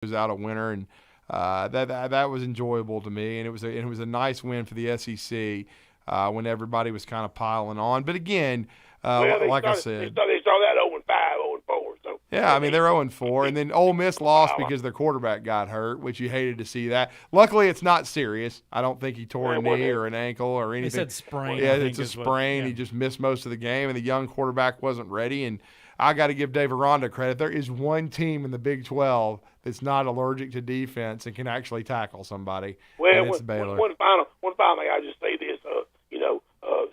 was out a winner, and that was enjoyable to me, and it was a nice win for the SEC when everybody was kind of piling on. But again, like I said, they saw that 0-5, 0-4. So yeah, I mean they're 0-4, and then Ole Miss lost because their quarterback got hurt, which you hated to see that. Luckily, it's not serious. I don't think he tore a knee or an ankle or anything. They said sprain. Yeah, it's a sprain. He just missed most of the game, and the young quarterback wasn't ready. And I got to give Dave Aranda credit. There is one team in the Big 12 that's not allergic to defense and can actually tackle somebody. Well, and it's Baylor. One final thing, I'll just say this. The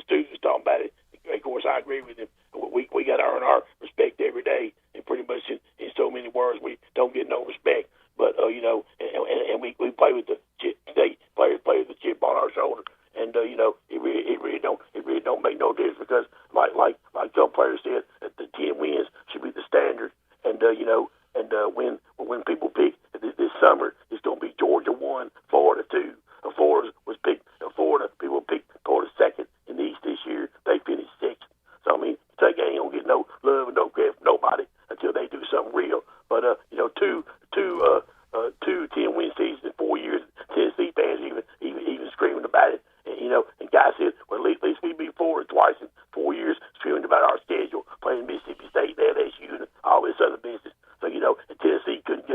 students was talking about it. Of course, I agree with him. We got to earn our respect every day, and pretty much in so many words, we don't get no respect. But and we play with the chip. They play with the chip on our shoulder, and it really don't make no difference because like some players said, that the 10 wins should be the standard, and when people pick this summer, it's going to be Georgia 1, Florida 2. Florida was picked. Florida people picked Florida second in the East this year. They finished sixth. So I mean, Kentucky ain't gonna get no love and no credit from nobody until they do something real. But two 10-win seasons in 4 years, Tennessee fans even screaming about it. And guys said, well, at least we beat Florida twice in 4 years, screaming about our schedule, playing Mississippi State, LSU, and all this other business. So and Tennessee couldn't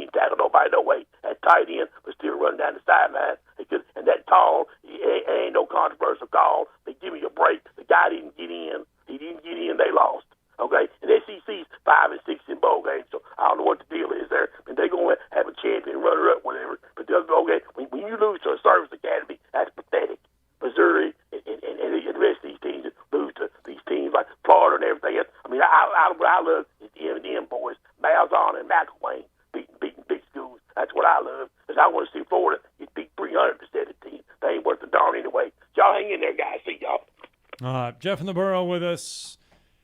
even tackle nobody no way at tight end, but still running down the sideline. And that tall, it ain't no controversial call. They give me a break. The guy didn't get in. He didn't get in. They lost. Okay, and SEC's 5 and 6 in bowl games, so I don't know what the deal is there. And they're going to have a champion, runner-up, whatever. But okay, when you lose to a service academy, that's pathetic. Missouri and the rest of these teams lose to these teams like Florida and everything else. I mean, what I love is the M&M boys, Malzahn and McElwain, beating big schools. That's what I love, because I want to see Florida get beat 300-17. They ain't worth a darn anyway. Y'all hang in there, guys. See y'all. Jeff in the Borough with us.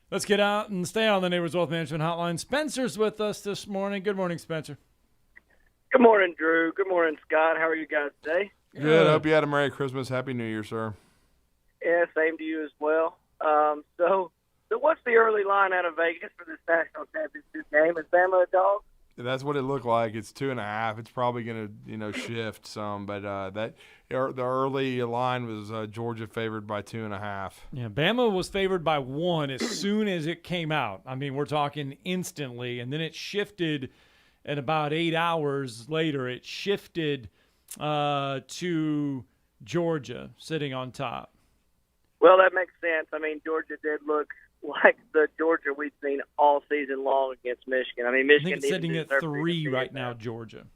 Let's get out and stay on the Neighbors Wealth Management Hotline. Spencer's with us this morning. Good morning, Spencer. Good morning, Drew. Good morning, Scott. How are you guys today? Good. Hope you had a Merry Christmas. Happy New Year, sir. Yeah, same to you as well. So what's the early line out of Vegas for this national championship game? Is Bama a dog? That's what it looked like. It's 2.5. It's probably going to shift some, but the early line was Georgia favored by 2.5. Yeah, Bama was favored by 1 as soon as it came out. I mean, we're talking instantly, and then it shifted. And about 8 hours later, it shifted to Georgia sitting on top. Well, that makes sense. I mean, Georgia did look like the Georgia we've seen all season long against Michigan. I mean, Michigan I think it's sitting at 3 right now, Georgia.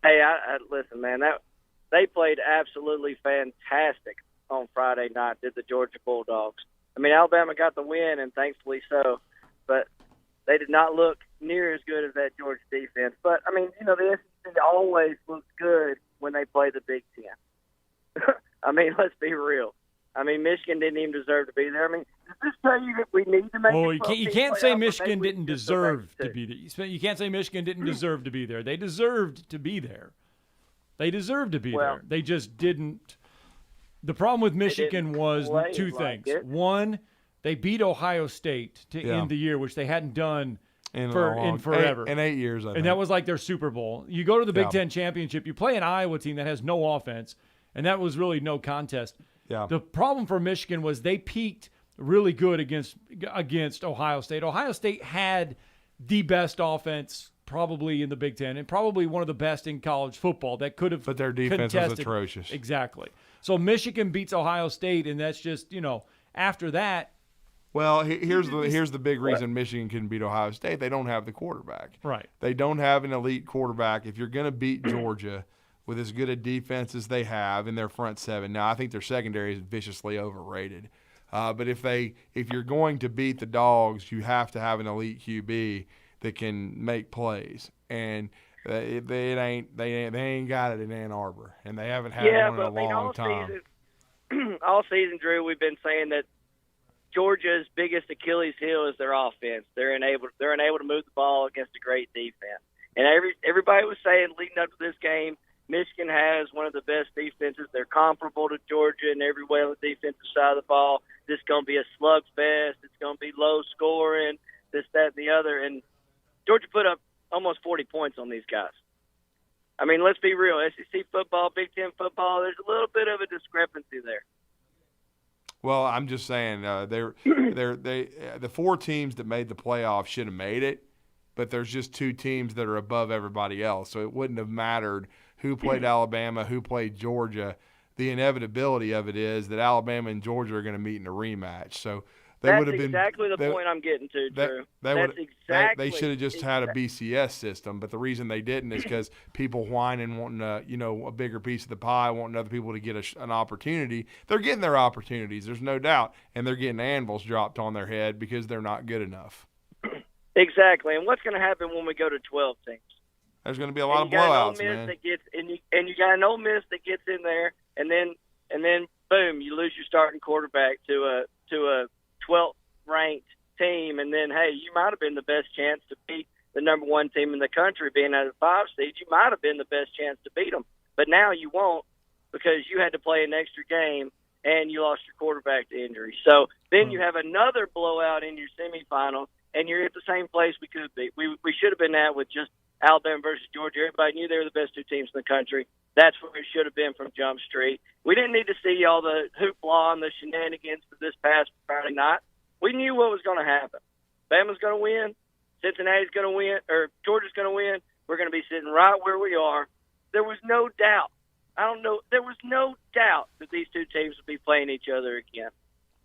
Hey, I listen, man. They played absolutely fantastic on Friday night, did the Georgia Bulldogs. I mean, Alabama got the win, and thankfully so, but they did not look near as good as that Georgia defense. But, I mean, the SEC always looks good when they play the Big Ten. I mean, let's be real. I mean, Michigan didn't even deserve to be there. I mean, does this tell you that we need to make you can't say Michigan didn't deserve to be there. You can't say Michigan didn't deserve to be there. They deserved to be there. They deserved to be there. They just didn't. The problem with Michigan was two things. One, they beat Ohio State to end the year, which they hadn't done in forever. In 8 years, I think. And that was like their Super Bowl. You go to the Big Ten Championship, you play an Iowa team that has no offense, and that was really no contest. Yeah. The problem for Michigan was they peaked really good against Ohio State. Ohio State had the best offense probably in the Big Ten and probably one of the best in college football that could have. But their defense was atrocious. Exactly. So Michigan beats Ohio State, and that's just after that. Well, here's the big reason Michigan couldn't beat Ohio State. They don't have the quarterback. Right. They don't have an elite quarterback. If you're going to beat Georgia with as good a defense as they have in their front seven, now I think their secondary is viciously overrated. But if you're going to beat the Dogs, you have to have an elite QB that can make plays, and they ain't got it in Ann Arbor, and they haven't had one in a long time. All season, Drew, we've been saying that Georgia's biggest Achilles heel is their offense. They're unable to move the ball against a great defense. And everybody was saying leading up to this game, Michigan has one of the best defenses. They're comparable to Georgia in every way on the defensive side of the ball. This is going to be a slugfest. It's going to be low scoring, this, that, and the other. And Georgia put up almost 40 points on these guys. I mean, let's be real. SEC football, Big Ten football, there's a little bit of a discrepancy there. Well, I'm just saying the 4 teams that made the playoffs should have made it, but there's just 2 teams that are above everybody else. So it wouldn't have mattered who played Alabama, who played Georgia. The inevitability of it is that Alabama and Georgia are going to meet in a rematch. So they would have been exactly the point I'm getting to, Drew. They should have just had a BCS system, but the reason they didn't is because people whining, wanting a bigger piece of the pie, wanting other people to get an opportunity. They're getting their opportunities, there's no doubt, and they're getting anvils dropped on their head because they're not good enough. Exactly, and what's going to happen when we go to 12 teams? There's going to be a lot of blowouts, man. And you got an Ole Miss that gets in there, and then boom, you lose your starting quarterback to a 12th ranked team, and then hey, you might have been the best chance to beat the number 1 team in the country, being at a 5 seed. You might have been the best chance to beat them, but now you won't because you had to play an extra game and you lost your quarterback to injury. So then you have another blowout in your semifinals, and you're at the same place we could be. We should have been at with just Alabama versus Georgia. Everybody knew they were the best 2 teams in the country. That's where it should have been from Jump Street. We didn't need to see all the hoopla and the shenanigans for this past Friday night. We knew what was going to happen. Bama's going to win. Cincinnati's going to win, or Georgia's going to win. We're going to be sitting right where we are. There was no doubt. There was no doubt that these 2 teams would be playing each other again.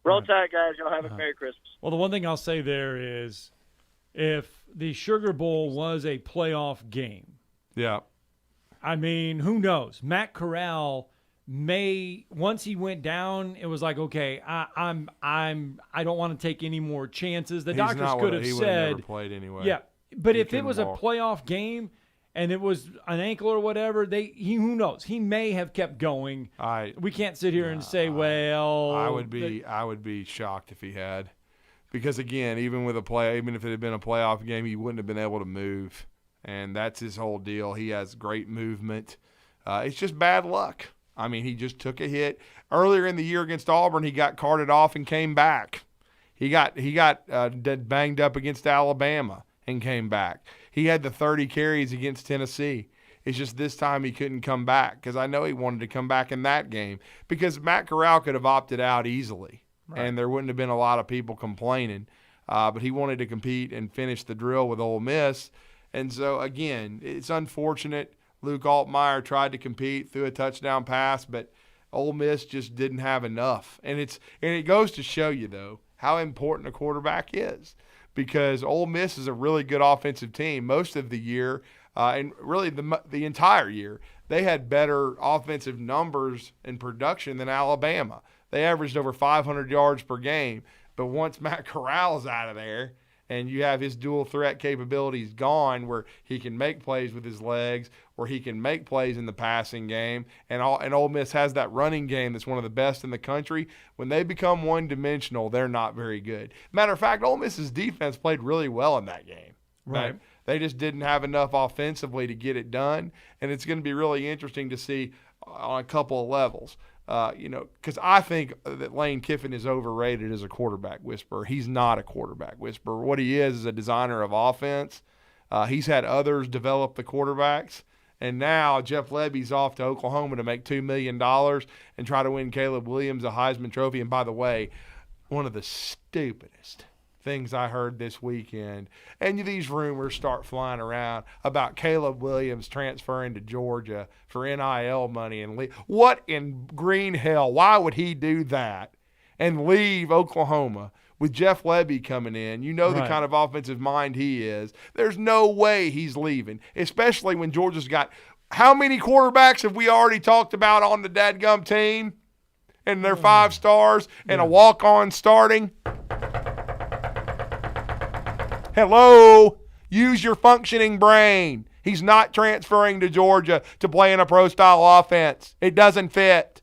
Roll Tide, guys. Y'all have a Merry Christmas. Well, the one thing I'll say there is if the Sugar Bowl was a playoff game, yeah, I mean, who knows? Matt Corral once he went down, it was like, okay, I don't want to take any more chances. The doctors could have said he would have never played anyway. Yeah, but if it was a playoff game and it was an ankle or whatever, who knows? He may have kept going. We can't sit here and say, well, I would be shocked if he had, because again, even if it had been a playoff game, he wouldn't have been able to move, and that's his whole deal. He has great movement. It's just bad luck. I mean, he just took a hit earlier in the year against Auburn. He got carted off and came back. He got banged up against Alabama and came back. He had the 30 carries against Tennessee. It's just this time he couldn't come back, because I know he wanted to come back in that game, because Matt Corral could have opted out easily, and there wouldn't have been a lot of people complaining. But he wanted to compete and finish the drill with Ole Miss. And so, again, it's unfortunate. Luke Altmaier tried to compete, threw a touchdown pass, but Ole Miss just didn't have enough. And it goes to show you, though, how important a quarterback is, because Ole Miss is a really good offensive team most of the year, and really the entire year. They had better offensive numbers and production than Alabama. They averaged over 500 yards per game. But once Matt Corral's out of there, and you have his dual threat capabilities gone, where he can make plays with his legs, or he can make plays in the passing game, and Ole Miss has that running game that's one of the best in the country. When they become one-dimensional, they're not very good. Matter of fact, Ole Miss's defense played really well in that game. Right. They just didn't have enough offensively to get it done, and it's going to be really interesting to see on a couple of levels. Because I think that Lane Kiffin is overrated as a quarterback whisperer. He's not a quarterback whisperer. What he is a designer of offense. He's had others develop the quarterbacks, and now Jeff Lebby's off to Oklahoma to make $2 million and try to win Caleb Williams a Heisman Trophy. And by the way, one of the stupidest things I heard this weekend, and these rumors start flying around about Caleb Williams transferring to Georgia for NIL money. And what in green hell? Why would he do that and leave Oklahoma with Jeff Lebby coming in? You know the kind of offensive mind he is. There's no way he's leaving, especially when Georgia's got – how many quarterbacks have we already talked about on the dadgum team? And they're 5 stars and a walk-on starting. Hello, use your functioning brain. He's not transferring to Georgia to play in a pro-style offense. It doesn't fit.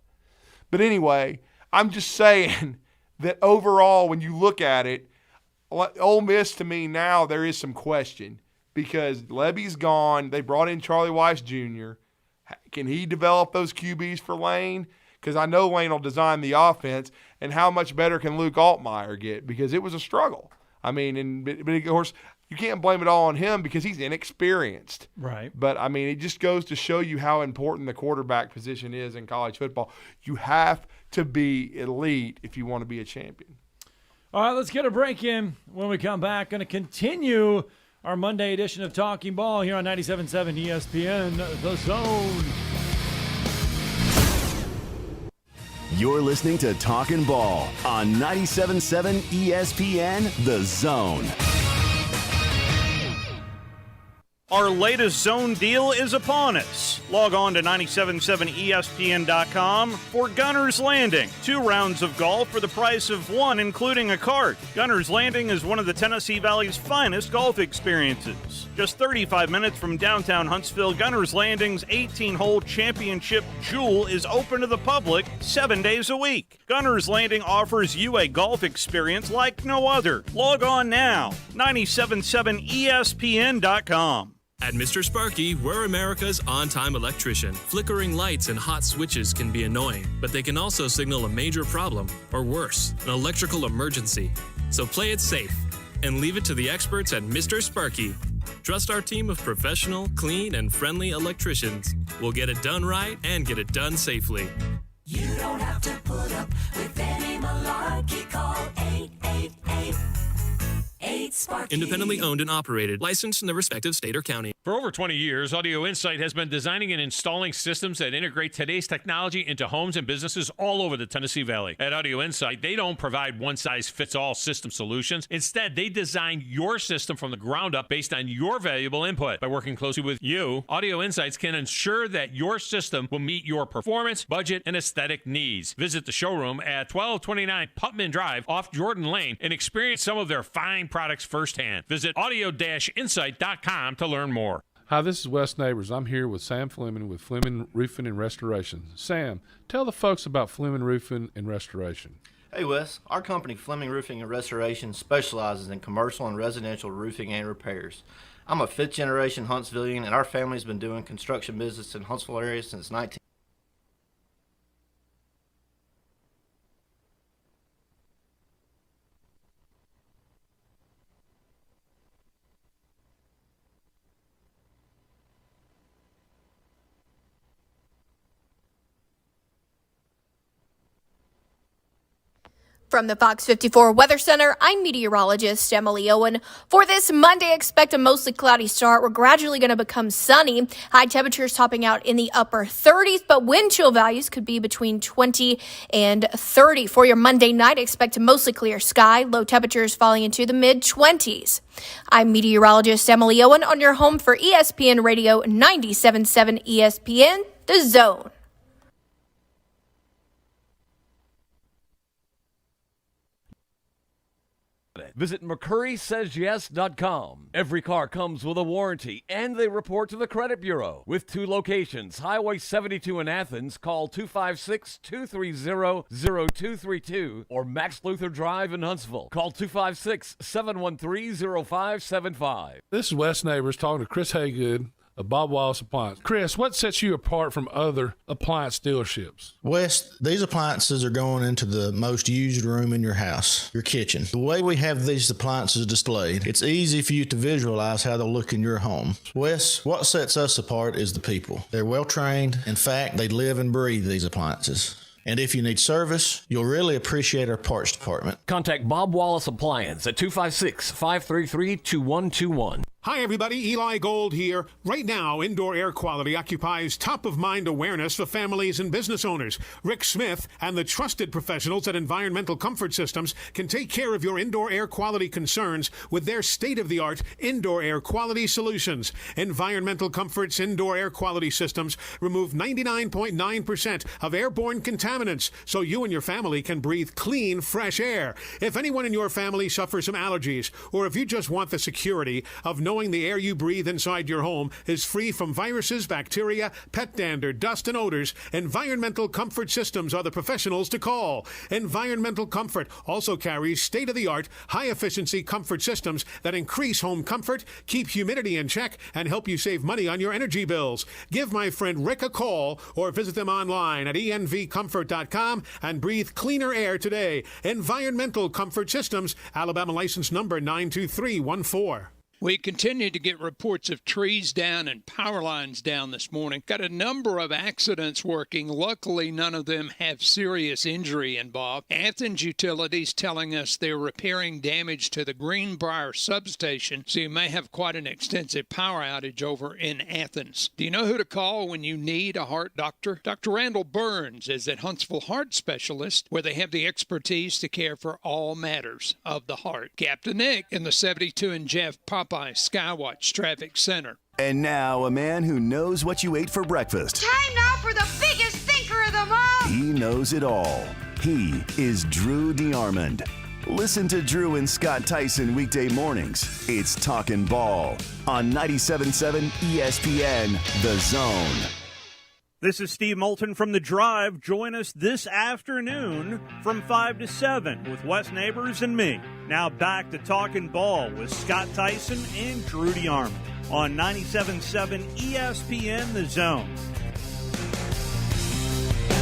But anyway, I'm just saying that overall, when you look at it, Ole Miss, to me now, there is some question, because Lebby's gone. They brought in Charlie Weiss Jr. Can he develop those QBs for Lane? Because I know Lane will design the offense. And how much better can Luke Altmaier get? Because it was a struggle. I mean, but of course, you can't blame it all on him because he's inexperienced. Right. But, I mean, it just goes to show you how important the quarterback position is in college football. You have to be elite if you want to be a champion. All right, let's get a break in. When we come back, going to continue our Monday edition of Talking Ball here on 97.7 ESPN, The Zone. You're listening to Talkin Ball on 97.7 ESPN, The Zone. Our latest zone deal is upon us. Log on to 977ESPN.com for Gunner's Landing. 2 rounds of golf for the price of 1, including a cart. Gunner's Landing is one of the Tennessee Valley's finest golf experiences. Just 35 minutes from downtown Huntsville, Gunner's Landing's 18-hole championship jewel is open to the public 7 days a week. Gunner's Landing offers you a golf experience like no other. Log on now, 977ESPN.com. At Mr. Sparky, we're America's on-time electrician. Flickering lights and hot switches can be annoying, but they can also signal a major problem, or worse, an electrical emergency. So play it safe and leave it to the experts at Mr. Sparky. Trust our team of professional, clean, and friendly electricians. We'll get it done right and get it done safely. You don't have to put up with any malarkey. Call 888-8-SPARKY. Independently owned and operated, licensed in the respective state or county. For over 20 years, Audio Insight has been designing and installing systems that integrate today's technology into homes and businesses all over the Tennessee Valley. At Audio Insight, they don't provide one-size-fits-all system solutions. Instead, they design your system from the ground up based on your valuable input. By working closely with you, Audio Insights can ensure that your system will meet your performance, budget, and aesthetic needs. Visit the showroom at 1229 Putman Drive off Jordan Lane and experience some of their fine products firsthand. Visit audio-insight.com to learn more. Hi, this is Wes Neighbors. I'm here with Sam Fleming with Fleming Roofing and Restoration. Sam, tell the folks about Fleming Roofing and Restoration. Hey Wes, our company Fleming Roofing and Restoration specializes in commercial and residential roofing and repairs. I'm a 5th generation Huntsvillian, and our family's been doing construction business in Huntsville area since 19. From the Fox 54 Weather Center, I'm meteorologist Emily Owen. For this Monday, expect a mostly cloudy start. We're gradually going to become sunny. High temperatures topping out in the upper 30s, but wind chill values could be between 20 and 30. For your Monday night, expect a mostly clear sky. Low temperatures falling into the mid-20s. I'm meteorologist Emily Owen on your home for ESPN Radio 97.7 ESPN, The Zone. Visit McCurrySaysYes.com. Every car comes with a warranty, and they report to the Credit Bureau. With 2 locations, Highway 72 in Athens, call 256-230-0232, or Max Luther Drive in Huntsville. Call 256-713-0575. This is Wes Neighbors talking to Chris Haygood of Bob Wallace Appliance. Chris, what sets you apart from other appliance dealerships? Wes, these appliances are going into the most used room in your house, your kitchen. The way we have these appliances displayed, it's easy for you to visualize how they'll look in your home. Wes, what sets us apart is the people. They're well trained. In fact, they live and breathe these appliances. And if you need service, you'll really appreciate our parts department. Contact Bob Wallace Appliance at 256-533-2121. Hi, everybody. Eli Gold here. Right now, indoor air quality occupies top-of-mind awareness for families and business owners. Rick Smith and the trusted professionals at Environmental Comfort Systems can take care of your indoor air quality concerns with their state-of-the-art indoor air quality solutions. Environmental Comfort's indoor air quality systems remove 99.9% of airborne contaminants so you and your family can breathe clean, fresh air. If anyone in your family suffers from allergies, or if you just want the security of knowing the air you breathe inside your home is free from viruses, bacteria, pet dander, dust, and odors, Environmental Comfort Systems are the professionals to call. Environmental Comfort also carries state-of-the-art, high-efficiency comfort systems that increase home comfort, keep humidity in check, and help you save money on your energy bills. Give my friend Rick a call or visit them online at envcomfort.com and breathe cleaner air today. Environmental Comfort Systems, Alabama license number 92314. We continue to get reports of trees down and power lines down this morning. Got a number of accidents working. Luckily, none of them have serious injury involved. Athens Utilities telling us they're repairing damage to the Greenbrier substation, so you may have quite an extensive power outage over in Athens. Do you know who to call when you need a heart doctor? Dr. Randall Burns is at Huntsville Heart Specialist, where they have the expertise to care for all matters of the heart. Captain Nick in the 72 and Jeff Popeye Skywatch Traffic Center. And now, a man who knows what you ate for breakfast. Time now for the biggest thinker of them all. He knows it all. He is Drew DeArmond. Listen to Drew and Scott Tyson weekday mornings. It's Talkin Ball on 97.7 ESPN, The Zone. This is Steve Moulton from The Drive. Join us this afternoon from 5 to 7 with Wes Neighbors and me. Now back to Talkin Ball with Scott Tyson and Drew DeArmond on 97.7 ESPN, The Zone.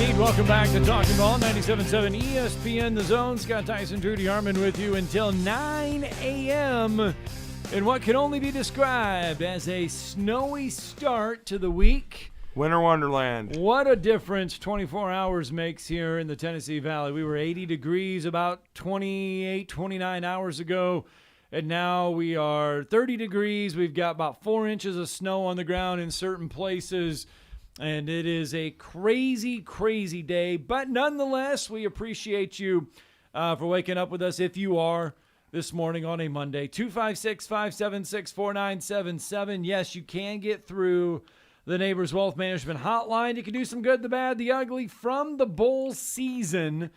Indeed, welcome back to Talkin Ball, 97.7 ESPN, The Zone. Scott Tyson, Drew DeArmond with you until 9 a.m. in what can only be described as a snowy start to the week. Winter Wonderland. What a difference 24 hours makes here in the Tennessee Valley. We were 80 degrees about 28, 29 hours ago, and now we are 30 degrees. We've got about 4 inches of snow on the ground in certain places, and it is a crazy, crazy day. But nonetheless, we appreciate you for waking up with us if you are this morning on a Monday. 256-576-4977. Yes, you can get through the Neighbors Wealth Management Hotline. You can do some good, the bad, the ugly from the bowl season.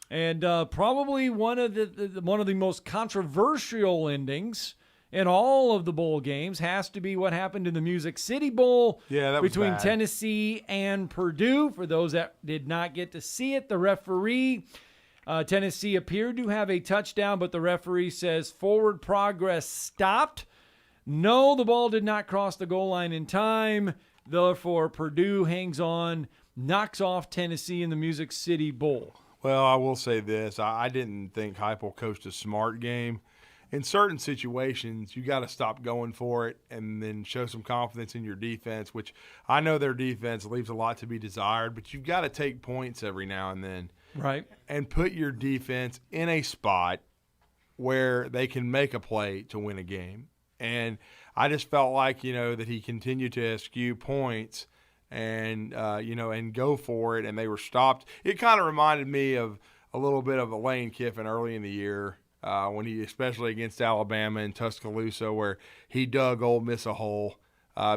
And probably one of the most controversial endings in all of the bowl games has to be what happened in the Music City Bowl between Tennessee and Purdue. For those that did not get to see it, the referee, Tennessee appeared to have a touchdown, but the referee says forward progress stopped. No, the ball did not cross the goal line in time. Therefore, Purdue hangs on, knocks off Tennessee in the Music City Bowl. Well, I will say this. I didn't think Heupel coached a smart game. In certain situations, you got to stop going for it and then show some confidence in your defense, which I know their defense leaves a lot to be desired, but you've got to take points every now and then. Right. And put your defense in a spot where they can make a play to win a game. And I just felt like, that he continued to eschew points and, and go for it, and they were stopped. It kind of reminded me of a little bit of Lane Kiffin early in the year when he, especially against Alabama in Tuscaloosa, where he dug Ole Miss a hole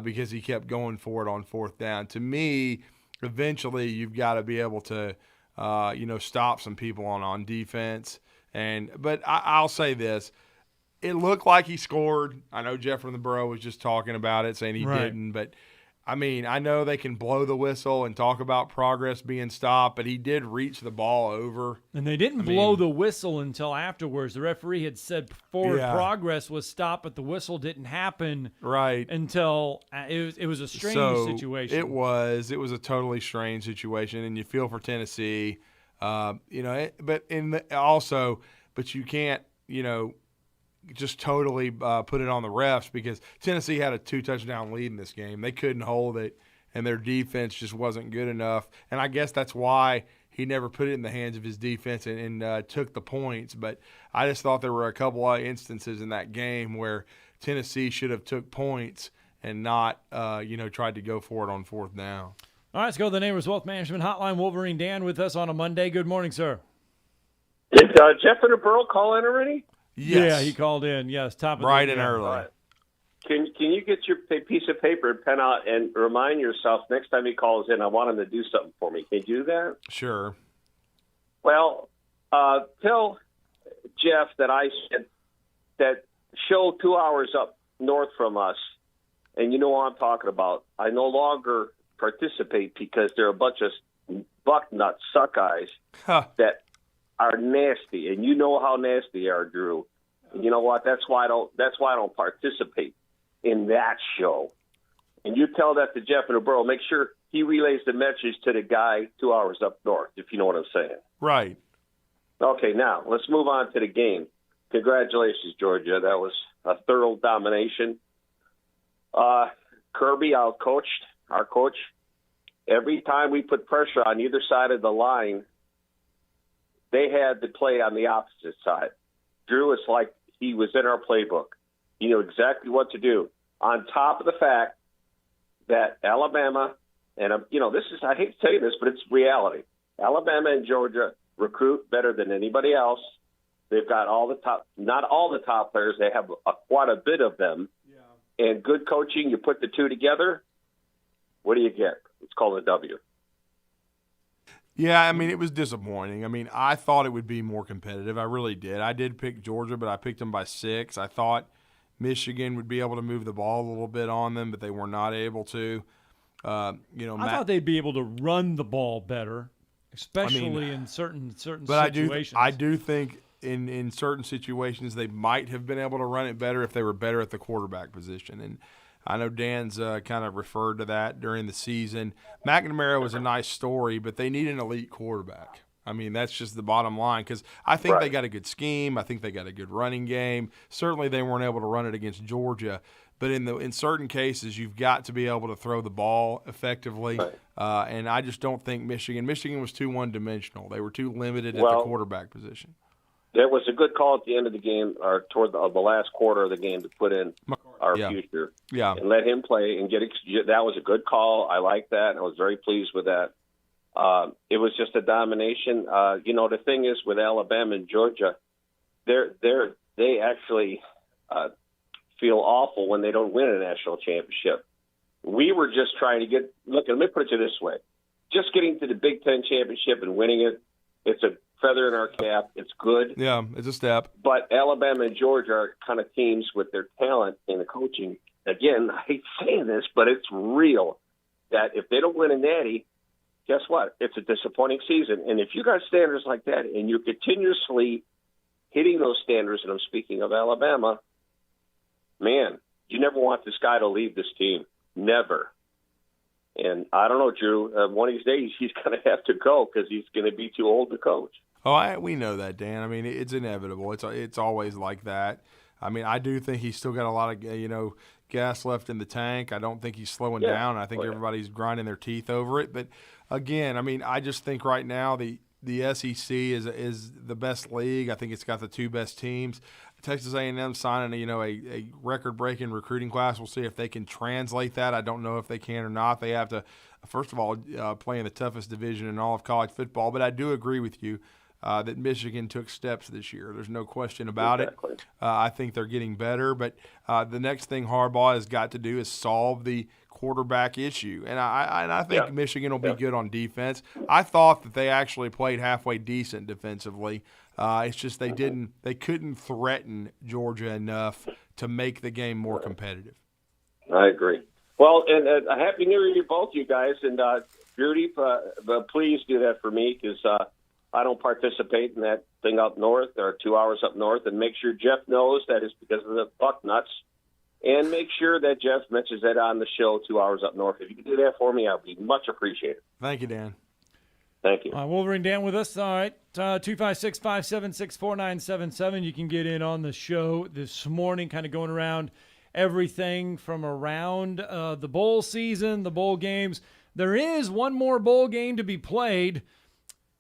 because he kept going for it on fourth down. To me, eventually you've got to be able to, stop some people on defense. But I'll say this. It looked like he scored. I know Jeff from the Borough was just talking about it, saying he didn't. But, I know they can blow the whistle and talk about progress being stopped, but he did reach the ball over. And they didn't blow the whistle until afterwards. The referee had said forward progress was stopped, but the whistle didn't happen until it was a strange situation. It was a totally strange situation, and you feel for Tennessee. But you can't, just totally put it on the refs because Tennessee had a 2-touchdown lead in this game. They couldn't hold it, and their defense just wasn't good enough. And I guess that's why he never put it in the hands of his defense and took the points. But I just thought there were a couple of instances in that game where Tennessee should have took points and not, tried to go for it on fourth down. All right, let's go to the Neighbors Wealth Management Hotline. Wolverine Dan with us on a Monday. Good morning, sir. Did Jeff and the Burl call in already? Yes. Yeah, he called in. Yes, top of bright the and early. Right. Can you get your piece of paper and pen out and remind yourself next time he calls in, I want him to do something for me. Can you do that? Sure. Well, tell Jeff that I said that show 2 hours up north from us, and you know what I'm talking about. I no longer participate because they're a bunch of bucknut suck-eyes that are nasty, and you know how nasty they are, Drew. And you know what? That's why I don't participate in that show. And you tell that to Jeff in the Borough. Make sure he relays the message to the guy 2 hours up north, if you know what I'm saying. Right. Okay, now let's move on to the game. Congratulations, Georgia. That was a thorough domination. Kirby out-coached our coach. Every time we put pressure on either side of the line, they had to play on the opposite side. Drew, it's like he was in our playbook. He knew exactly what to do. On top of the fact that Alabama, and this is, I hate to tell you this, but it's reality. Alabama and Georgia recruit better than anybody else. They've got not all the top players. They have quite a bit of them. Yeah. And good coaching, you put the two together, what do you get? It's called a W. Yeah, I mean, it was disappointing. I mean, I thought it would be more competitive. I really did. I did pick Georgia, but I picked them by 6. I thought Michigan would be able to move the ball a little bit on them, but they were not able to. I thought they'd be able to run the ball better, especially in certain but situations. I do think in certain situations they might have been able to run it better if they were better at the quarterback position. And I know Dan's kind of referred to that during the season. McNamara was a nice story, but they need an elite quarterback. I mean, that's just the bottom line because I think they got a good scheme. I think they got a good running game. Certainly they weren't able to run it against Georgia. But in certain cases, you've got to be able to throw the ball effectively. Right. And I just don't think Michigan was too one-dimensional. They were too limited at the quarterback position. There was a good call at the end of the game, or toward the last quarter of the game, to put in our future and let him play and get. That was a good call. I like that, and I was very pleased with that. It was just a domination. The thing is with Alabama and Georgia, they actually feel awful when they don't win a national championship. We were just trying to get. Look, let me put it this way: just getting to the Big Ten championship and winning it, it's a feather in our cap. It's good. Yeah, it's a step. But Alabama and Georgia are kind of teams with their talent and the coaching. Again, I hate saying this, but it's real that if they don't win a natty, guess what? It's a disappointing season. And if you got standards like that and you're continuously hitting those standards, and I'm speaking of Alabama, man, you never want this guy to leave this team. Never. And I don't know, Drew, one of these days he's going to have to go because he's going to be too old to coach. Oh, we know that, Dan. I mean, it's inevitable. It's always like that. I mean, I do think he's still got a lot of, gas left in the tank. I don't think he's slowing down. I think everybody's grinding their teeth over it. But, again, I mean, I just think right now the SEC is the best league. I think it's got the 2 best teams. Texas A&M signing a record-breaking recruiting class. We'll see if they can translate that. I don't know if they can or not. They have to, first of all, play in the toughest division in all of college football. But I do agree with you that Michigan took steps this year. There's no question about it. I think they're getting better. But the next thing Harbaugh has got to do is solve the quarterback issue. And I think Michigan will be good on defense. I thought that they actually played halfway decent defensively. It's just they couldn't threaten Georgia enough to make the game more competitive. I agree. Well, and a happy New Year to both you guys. And Judy, please do that for me because I don't participate in that thing up north or 2 hours up north. And make sure Jeff knows that it's because of the buck nuts. And make sure that Jeff mentions that on the show 2 hours up north. If you can do that for me, I'll be much appreciated. Thank you, Dan. Thank you. Wolverine Dan with us. All right. 256-576-4977. You can get in on the show this morning, kind of going around everything from around the bowl season, the bowl games. There is one more bowl game to be played.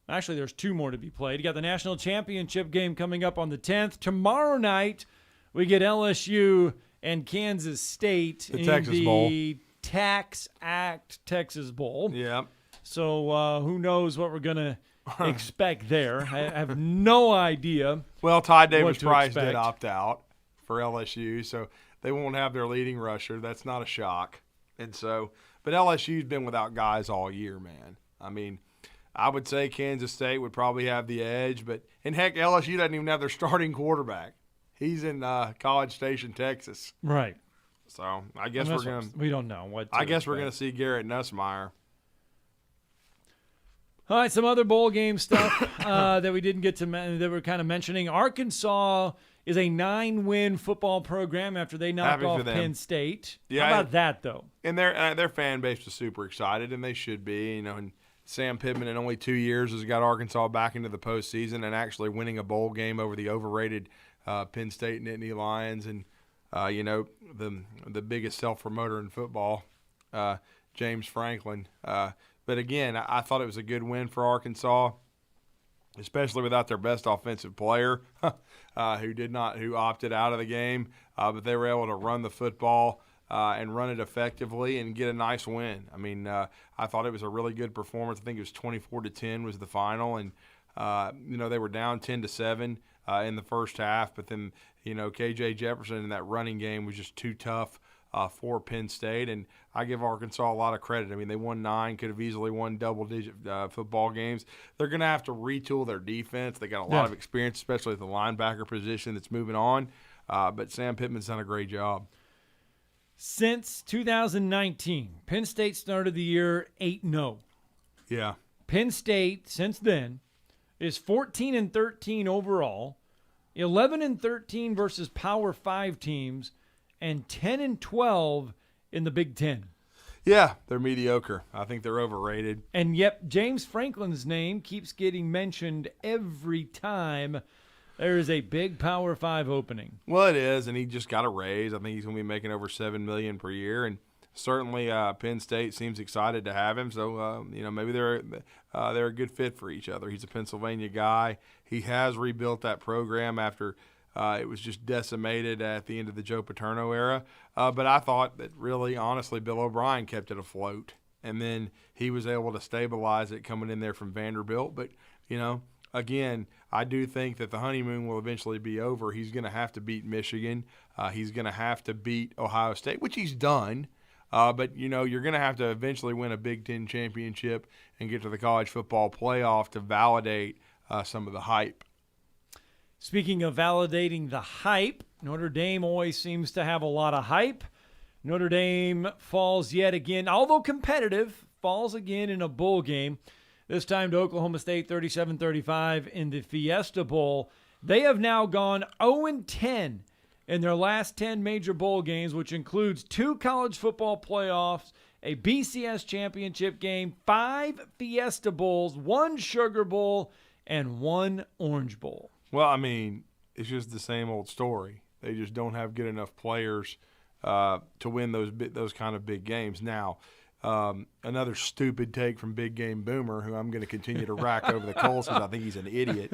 Actually, there's 2 more to be played. You got the national championship game coming up on the 10th. Tomorrow night, we get LSU and Kansas State in Texas the Bowl. Tax Act Texas Bowl. Yeah. So who knows what we're going to expect there. I have no idea. Well, Ty Davis-Price did opt out for LSU, so they won't have their leading rusher. That's not a shock. And so, but LSU's been without guys all year, man. I mean, I would say Kansas State would probably have the edge, and heck, LSU doesn't even have their starting quarterback. He's in College Station, Texas. Right. So I guess we don't know what. I guess we're gonna see Garrett Nussmeier. All right, some other bowl game stuff that we didn't get to that we're kind of mentioning. Arkansas is a 9-win football program after they knocked off Penn State. Yeah, how about that though? And their fan base was super excited, and they should be. And Sam Pittman in only 2 years has got Arkansas back into the postseason and actually winning a bowl game over the overrated Penn State Nittany Lions. And the biggest self-promoter in football, James Franklin. But again, I thought it was a good win for Arkansas, especially without their best offensive player, who opted out of the game. But they were able to run the football and run it effectively and get a nice win. I mean, I thought it was a really good performance. I think it was 24-10 was the final, and they were down 10-7 in the first half. But then, KJ Jefferson in that running game was just too tough for Penn State, and I give Arkansas a lot of credit. I mean, they won 9, could have easily won double-digit football games. They're going to have to retool their defense. They got a lot of experience, especially at the linebacker position that's moving on. But Sam Pittman's done a great job. Since 2019, Penn State started the year 8-0. Yeah. Penn State, since then, is 14-13 overall, 11-13 versus Power 5 teams, and 10-12 in the Big Ten. Yeah, they're mediocre. I think they're overrated. And yet James Franklin's name keeps getting mentioned every time there is a big Power 5 opening. Well, it is, and he just got a raise. I think he's going to be making over $7 million per year, and certainly Penn State seems excited to have him. So maybe they're a good fit for each other. He's a Pennsylvania guy. He has rebuilt that program after it was just decimated at the end of the Joe Paterno era. But I thought that really, honestly, Bill O'Brien kept it afloat, and then he was able to stabilize it coming in there from Vanderbilt. But again, I do think that the honeymoon will eventually be over. He's going to have to beat Michigan. He's going to have to beat Ohio State, which he's done. But, you're going to have to eventually win a Big Ten championship and get to the college football playoff to validate some of the hype. Speaking of validating the hype, Notre Dame always seems to have a lot of hype. Notre Dame falls yet again, although competitive, falls again in a bowl game. This time to Oklahoma State, 37-35 in the Fiesta Bowl. They have now gone 0-10 in their last 10 major bowl games, which includes 2 college football playoffs, a BCS championship game, 5 Fiesta Bowls, 1 Sugar Bowl, and 1 Orange Bowl. Well, I mean, it's just the same old story. They just don't have good enough players to win those kind of big games. Now, another stupid take from Big Game Boomer, who I'm going to continue to rack over the coals because I think he's an idiot,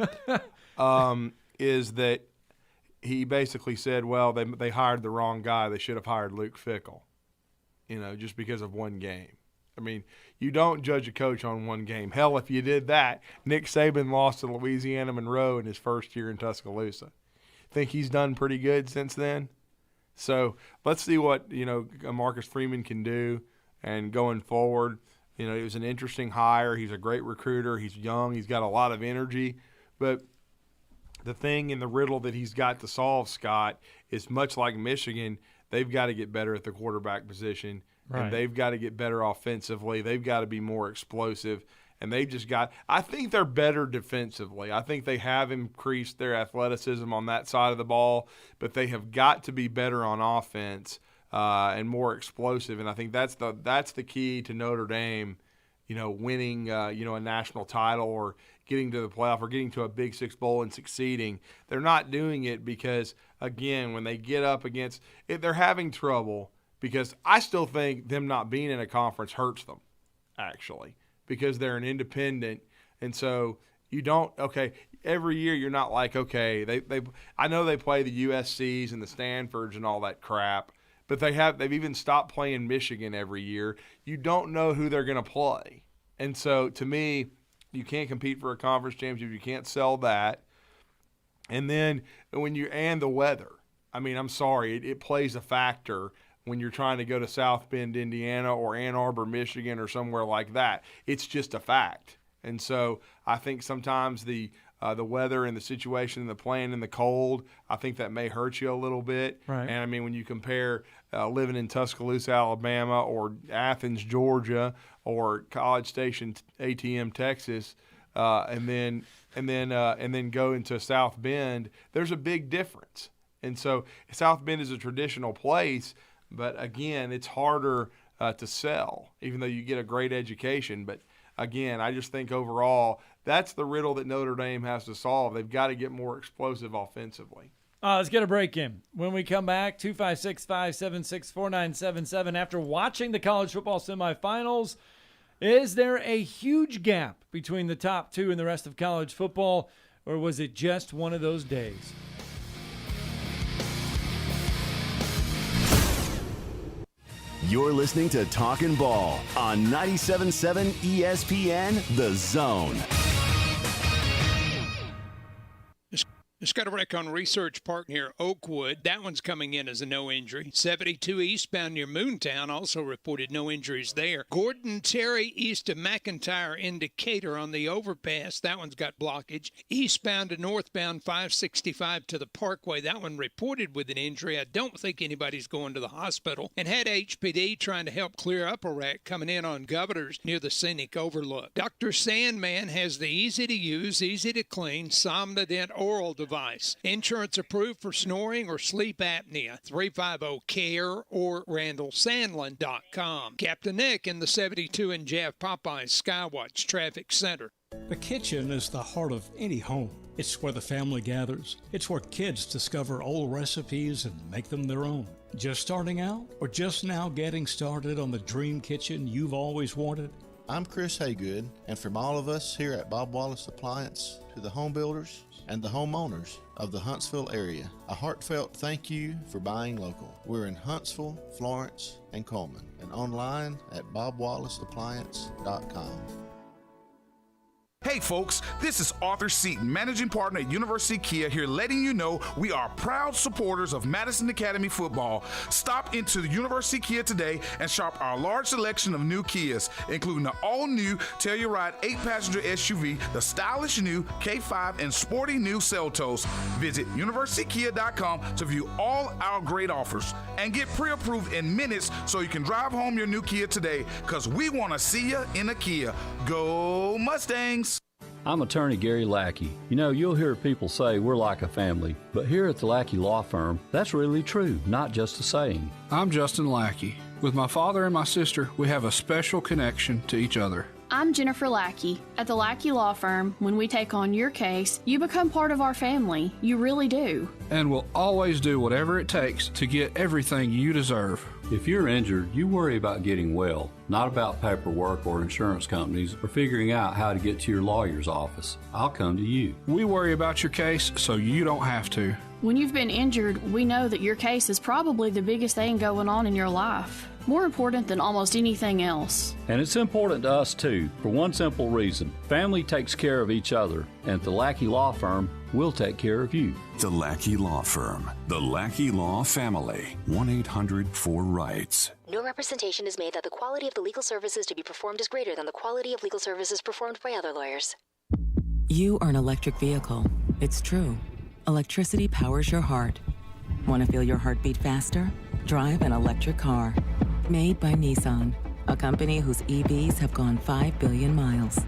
is that he basically said, well, they hired the wrong guy. They should have hired Luke Fickell, just because of one game. I mean, you don't judge a coach on one game. Hell, if you did that, Nick Saban lost to Louisiana Monroe in his first year in Tuscaloosa. Think he's done pretty good since then? So let's see what, Marcus Freeman can do. And going forward, it was an interesting hire. He's a great recruiter. He's young. He's got a lot of energy. But the thing in the riddle that he's got to solve, Scott, is much like Michigan, they've got to get better at the quarterback position. Right. And they've got to get better offensively. They've got to be more explosive. And they've just got – I think they're better defensively. I think they have increased their athleticism on that side of the ball. But they have got to be better on offense and more explosive. And I think that's the key to Notre Dame, winning, a national title or getting to the playoff or getting to a Big Six Bowl and succeeding. They're not doing it because, again, when they get up against – they're having trouble – because I still think them not being in a conference hurts them, actually, because they're an independent. And so you don't – okay, every year you're not like, okay, I know they play the USCs and the Stanfords and all that crap, but they've even stopped playing Michigan every year. You don't know who they're going to play. And so to me, you can't compete for a conference championship. You can't sell that. And then and the weather. I mean, I'm sorry, it plays a factor when you're trying to go to South Bend, Indiana, or Ann Arbor, Michigan, or somewhere like that. It's just a fact. And so I think sometimes the weather and the situation and the playing in the cold, I think that may hurt you a little bit. Right. And, I mean, when you compare living in Tuscaloosa, Alabama, or Athens, Georgia, or College Station, ATM, Texas, and then go into South Bend, there's a big difference. And so South Bend is a traditional place, but, again, it's harder to sell, even though you get a great education. But, again, I just think overall that's the riddle that Notre Dame has to solve. They've got to get more explosive offensively. Let's get a break in. When we come back, 256-576-4977. After watching the college football semifinals, is there a huge gap between the top two and the rest of college football, or was it just one of those days? You're listening to Talkin Ball on 97.7 ESPN, The Zone. Just got a wreck on Research Park near Oakwood. That one's coming in as a no injury. 72 eastbound near Moontown also reported no injuries there. Gordon Terry east of McIntyre in Decatur on the overpass. That one's got blockage. Eastbound to northbound 565 to the Parkway. That one reported with an injury. I don't think anybody's going to the hospital. And had HPD trying to help clear up a wreck coming in on Governors near the Scenic Overlook. Dr. Sandman has the easy-to-use, easy-to-clean Somnodent oral device. Insurance approved for snoring or sleep apnea. 350-CARE or RandallSandlin.com. Captain Nick in the 72 and Jeff Popeyes Skywatch Traffic Center. The kitchen is the heart of any home. It's where the family gathers. It's where kids discover old recipes and make them their own. Just starting out or just now getting started on the dream kitchen you've always wanted? I'm Chris Haygood, and from all of us here at Bob Wallace Appliance to the home builders and the homeowners of the Huntsville area, a heartfelt thank you for buying local. We're in Huntsville, Florence, and Coleman, and online at bobwallaceappliance.com. Hey folks, this is Arthur Seaton, Managing Partner at University Kia, here letting you know we are proud supporters of Madison Academy football. Stop into the University Kia today and shop our large selection of new Kias, including the all-new Telluride 8-passenger SUV, the stylish new K5, and sporty new Seltos. Visit universitykia.com to view all our great offers and get pre-approved in minutes so you can drive home your new Kia today, because we want to see you in a Kia. Go Mustangs! I'm attorney Gary Lackey. You know, you'll hear people say we're like a family, but here at the Lackey Law Firm, that's really true, not just a saying. I'm Justin Lackey. With my father and my sister, we have a special connection to each other. I'm Jennifer Lackey. At the Lackey Law Firm, when we take on your case, you become part of our family. You really do. And we'll always do whatever it takes to get everything you deserve. If you're injured, you worry about getting well, not about paperwork or insurance companies or figuring out how to get to your lawyer's office. I'll come to you. We worry about your case so you don't have to. When you've been injured, we know that your case is probably the biggest thing going on in your life. More important than almost anything else. And it's important to us too, for one simple reason. Family takes care of each other, and at the Lackey Law Firm, we'll take care of you. The Lackey Law Firm. The Lackey Law Family. 1-800-4-RIGHTS. No representation is made that the quality of the legal services to be performed is greater than the quality of legal services performed by other lawyers. You are an electric vehicle. It's true. Electricity powers your heart. Want to feel your heartbeat faster? Drive an electric car. Made by Nissan, a company whose EVs have gone 5 billion miles.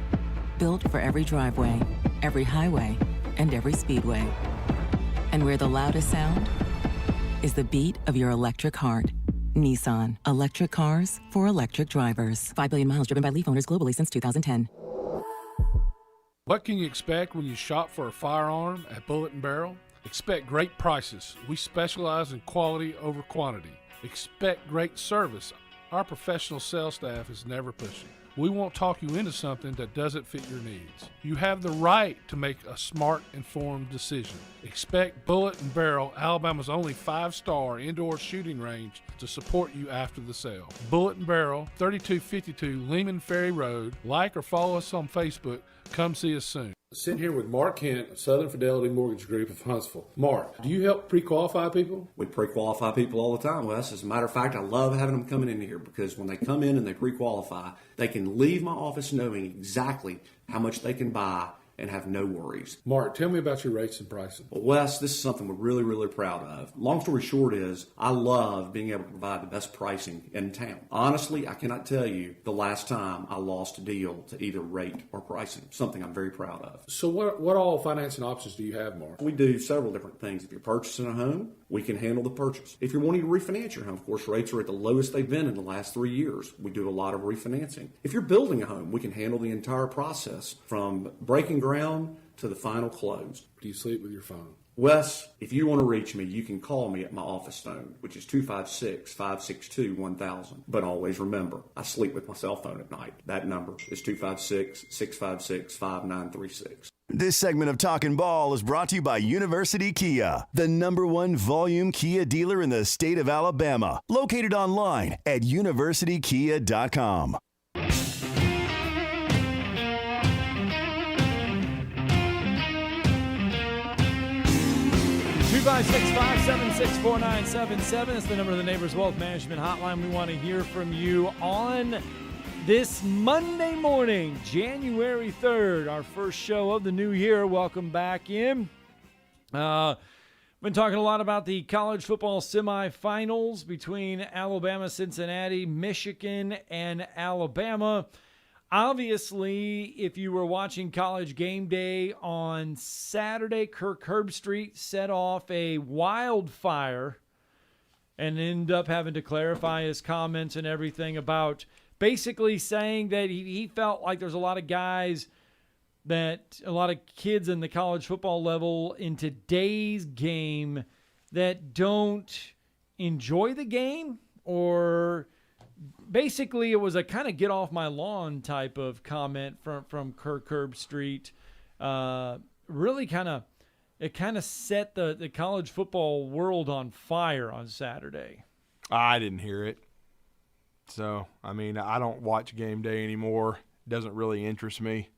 Built for every driveway, every highway, and every speedway. And where the loudest sound is the beat of your electric heart. Nissan. Electric cars for electric drivers. 5 billion miles driven by Leaf owners globally since 2010. What can you expect when you shop for a firearm at Bullet & Barrel? Expect great prices. We specialize in quality over quantity. Expect great service. Our professional sales staff is never pushing. We won't talk you into something that doesn't fit your needs. You have the right to make a smart, informed decision. Expect Bullet & Barrel, Alabama's only 5-star indoor shooting range, to support you after the sale. Bullet & Barrel, 3252 Lehman Ferry Road. Like or follow us on Facebook. Come see us soon. Sitting here with Mark Kent of Southern Fidelity Mortgage Group of Huntsville. Mark, do you help pre-qualify people? We pre-qualify people all the time, Wes. As a matter of fact, I love having them coming in here because when they come in and they pre-qualify, they can leave my office knowing exactly how much they can buy and have no worries. Mark, tell me about your rates and pricing. Well, Wes, this is something we're really, really proud of. Long story short is, I love being able to provide the best pricing in town. Honestly, I cannot tell you the last time I lost a deal to either rate or pricing, something I'm very proud of. So what all financing options do you have, Mark? We do several different things. If you're purchasing a home, we can handle the purchase. If you're wanting to refinance your home, of course, rates are at the lowest they've been in the last 3 years. We do a lot of refinancing. If you're building a home, we can handle the entire process from breaking ground to the final close. Do you sleep with your phone? Wes, if you want to reach me, you can call me at my office phone, which is 256-562-1000. But always remember, I sleep with my cell phone at night. That number is 256-656-5936. This segment of Talkin Ball is brought to you by University Kia, the #1 volume Kia dealer in the state of Alabama. Located online at universitykia.com. 256-576-4977. That's the number of the Neighbors Wealth Management Hotline. We want to hear from you on this Monday morning, January 3rd, our first show of the new year. Welcome back in. Been talking a lot about the college football semifinals between Alabama, Cincinnati, Michigan, and Alabama. Obviously, if you were watching College Game Day on Saturday, Kirk Herbstreit set off a wildfire and ended up having to clarify his comments and everything about basically saying that he felt like there's a lot of guys a lot of kids in the college football level in today's game that don't enjoy the game, or basically it was a kind of get off my lawn type of comment from Kirk Herbstreit. Really kind of set the college football world on fire on Saturday. I didn't hear it. So, I mean, I don't watch Game Day anymore. It doesn't really interest me.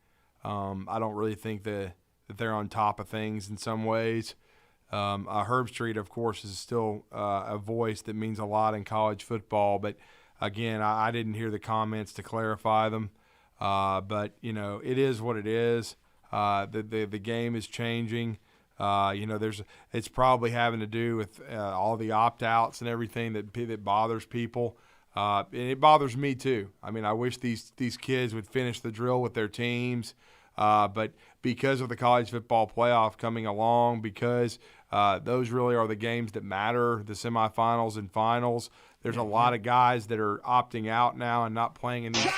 I don't really think that they're on top of things in some ways. Herbstreit, of course, is still a voice that means a lot in college football. But, again, I didn't hear the comments to clarify them. But, you know, it is what it is. The game is changing. You know, it's probably having to do with all the opt-outs and everything that bothers people. And it bothers me too. I mean, I wish these kids would finish the drill with their teams. But because of the college football playoff coming along, because those really are the games that matter, the semifinals and finals, there's a lot of guys that are opting out now and not playing in these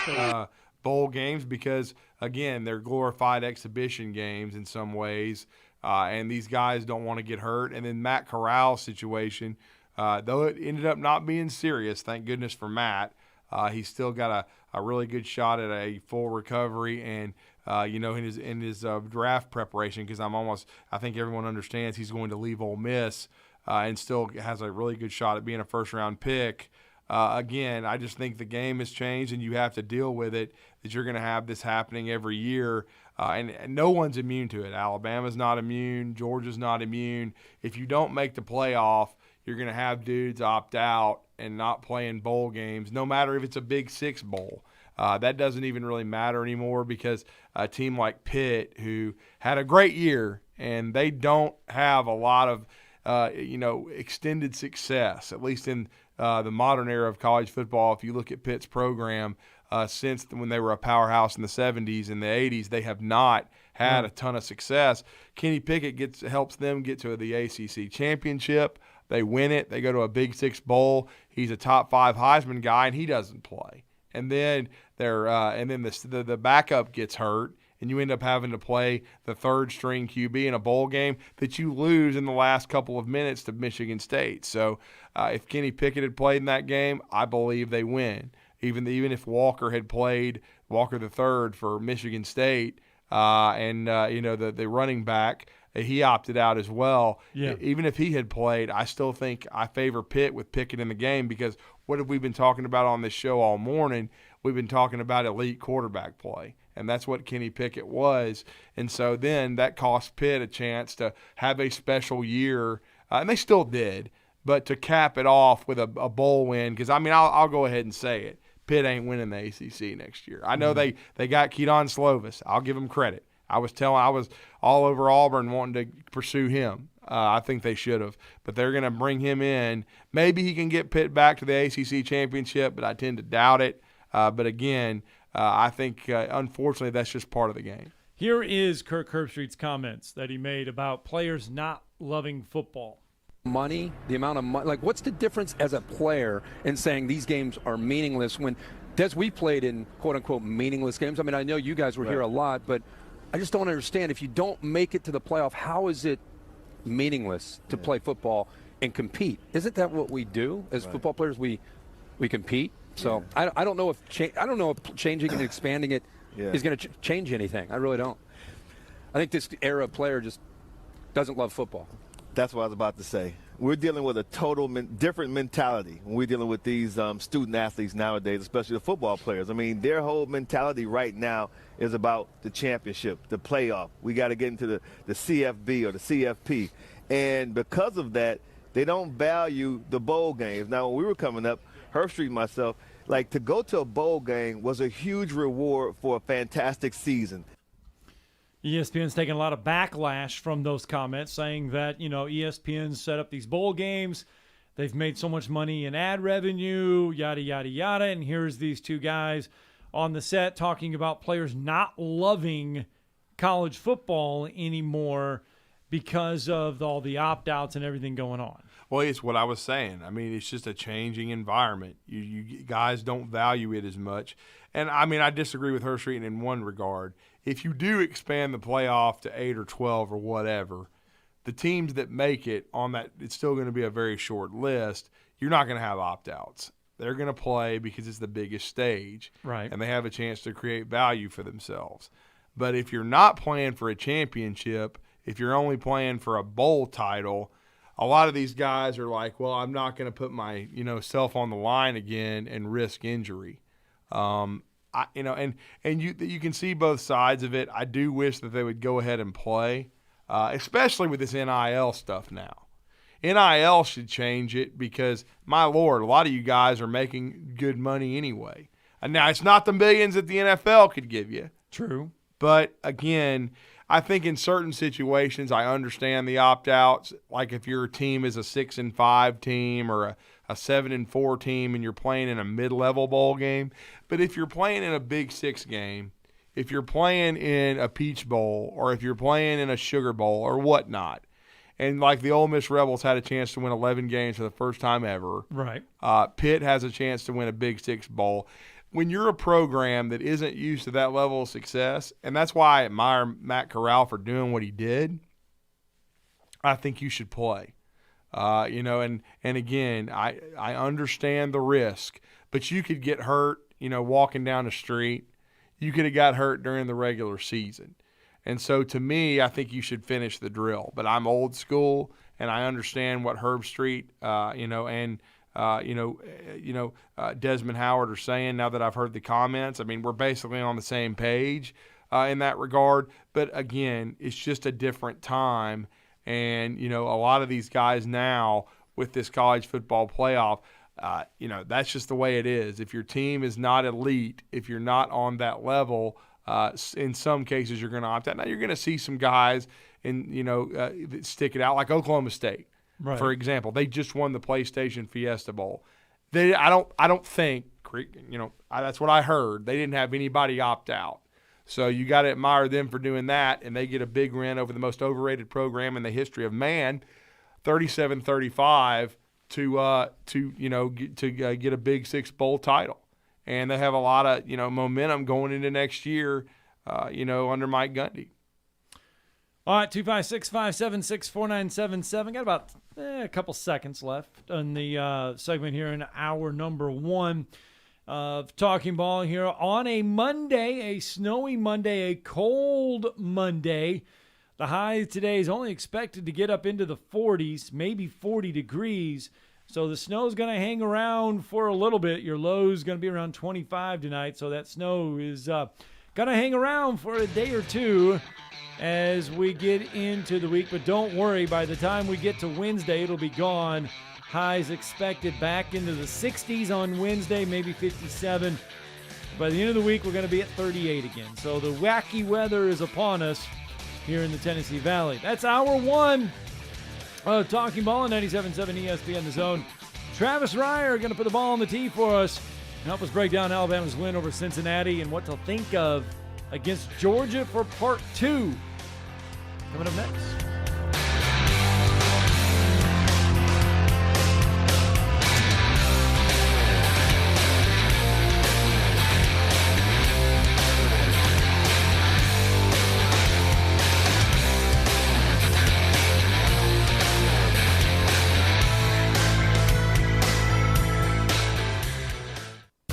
bowl games because, again, they're glorified exhibition games in some ways. And these guys don't want to get hurt. And then Matt Corral's situation, though it ended up not being serious, thank goodness for Matt, he's still got a really good shot at a full recovery and, you know, in his draft preparation, because I think everyone understands he's going to leave Ole Miss and still has a really good shot at being a first-round pick. Again, I just think the game has changed and you have to deal with it, that you're going to have this happening every year. And no one's immune to it. Alabama's not immune. Georgia's not immune. If you don't make the playoff, you're going to have dudes opt out and not play in bowl games, no matter if it's a Big Six bowl. That doesn't even really matter anymore because a team like Pitt, who had a great year, and they don't have a lot of extended success, at least in the modern era of college football. If you look at Pitt's program, since when they were a powerhouse in the 70s and the 80s, they have not had a ton of success. Kenny Pickett helps them get to the ACC championship. They win it. They go to a Big Six bowl. He's a top 5 Heisman guy, and he doesn't play. And then the backup gets hurt, and you end up having to play the third-string QB in a bowl game that you lose in the last couple of minutes to Michigan State. So if Kenny Pickett had played in that game, I believe they win. Even if Walker had played, Walker the third for Michigan State, the running back, he opted out as well. Yeah. Even if he had played, I still think I favor Pitt with Pickett in the game, because what have we been talking about on this show all morning? We've been talking about elite quarterback play, and that's what Kenny Pickett was. And so then that cost Pitt a chance to have a special year, and they still did, but to cap it off with a bowl win, because, I mean, I'll go ahead and say it. Pitt ain't winning the ACC next year. I know they got Keaton Slovis. I'll give them credit. I was all over Auburn wanting to pursue him. I think they should have. But they're going to bring him in. Maybe he can get Pitt back to the ACC championship, but I tend to doubt it. But again, I think, unfortunately, that's just part of the game. Here is Kirk Herbstreit's comments that he made about players not loving football. Money, the amount of money, like what's the difference as a player in saying these games are meaningless when, Des, we played in quote-unquote meaningless games. I mean, I know you guys were here a lot, but I just don't understand. If you don't make it to the playoff, how is it meaningless to play football and compete. Isn't that what we do as football players? We compete. So I don't know if changing and expanding it is going to change anything. I really don't. I think this era of player just doesn't love football. That's what I was about to say. We're dealing with a total different mentality when we're dealing with these student athletes nowadays, especially the football players. I mean, their whole mentality right now is about the championship, the playoff. We got to get into the CFB or the CFP. And because of that, they don't value the bowl games. Now, when we were coming up, Herb Street and myself, like, to go to a bowl game was a huge reward for a fantastic season. ESPN's taking a lot of backlash from those comments, saying that, ESPN set up these bowl games. They've made so much money in ad revenue, yada, yada, yada. And here's these two guys on the set talking about players not loving college football anymore because of all the opt-outs and everything going on. Well, it's what I was saying. I mean, it's just a changing environment. You guys don't value it as much. And, I mean, I disagree with Herb Street in one regard. If you do expand the playoff to 8 or 12 or whatever, the teams that make it on that, it's still going to be a very short list. You're not going to have opt-outs. They're going to play because it's the biggest stage. Right. And they have a chance to create value for themselves. But if you're not playing for a championship, if you're only playing for a bowl title, a lot of these guys are like, well, I'm not going to put my, self on the line again and risk injury. You can see both sides of it. I do wish that they would go ahead and play, especially with this NIL stuff now. NIL should change it because, my Lord, a lot of you guys are making good money anyway. And now, it's not the millions that the NFL could give you. True. But, again, I think in certain situations I understand the opt-outs. Like if your team is a 6-5 team or a 7-4 team and you're playing in a mid-level bowl game. But if you're playing in a Big Six game, if you're playing in a Peach Bowl or if you're playing in a Sugar Bowl or whatnot, and like the Ole Miss Rebels had a chance to win 11 games for the first time ever. Right. Pitt has a chance to win a Big Six Bowl. When you're a program that isn't used to that level of success, and that's why I admire Matt Corral for doing what he did, I think you should play. And again, I understand the risk, but you could get hurt, walking down the street. You could have got hurt during the regular season. And so to me, I think you should finish the drill. But I'm old school, and I understand what Herb Street, Desmond Howard are saying now that I've heard the comments. I mean, we're basically on the same page in that regard. But, again, it's just a different time. And, a lot of these guys now with this college football playoff, that's just the way it is. If your team is not elite, if you're not on that level, in some cases you're going to opt out. Now, you're going to see some guys stick it out, like Oklahoma State. Right. For example, they just won the PlayStation Fiesta Bowl. I don't think, that's what I heard. They didn't have anybody opt out. So you got to admire them for doing that, and they get a big win over the most overrated program in the history of man, 37-35 to get a Big Six Bowl title. And they have a lot of momentum going into next year, under Mike Gundy. All right, 256-576-4977. Got about a couple seconds left on the segment here in hour number one of Talking Ball here on a Monday, a snowy Monday, a cold Monday. The high today is only expected to get up into the 40s, maybe 40 degrees. So the snow's going to hang around for a little bit. Your low's going to be around 25 tonight. So that snow is going to hang around for a day or two as we get into the week. But don't worry, by the time we get to Wednesday, it'll be gone. Highs expected back into the 60s on Wednesday, maybe 57. By the end of the week, we're going to be at 38 again. So the wacky weather is upon us here in the Tennessee Valley. That's hour one of Talking Ball on 97.7 ESPN The Zone. Travis Ryer going to put the ball on the tee for us and help us break down Alabama's win over Cincinnati and what to think of against Georgia for part two. Coming up next.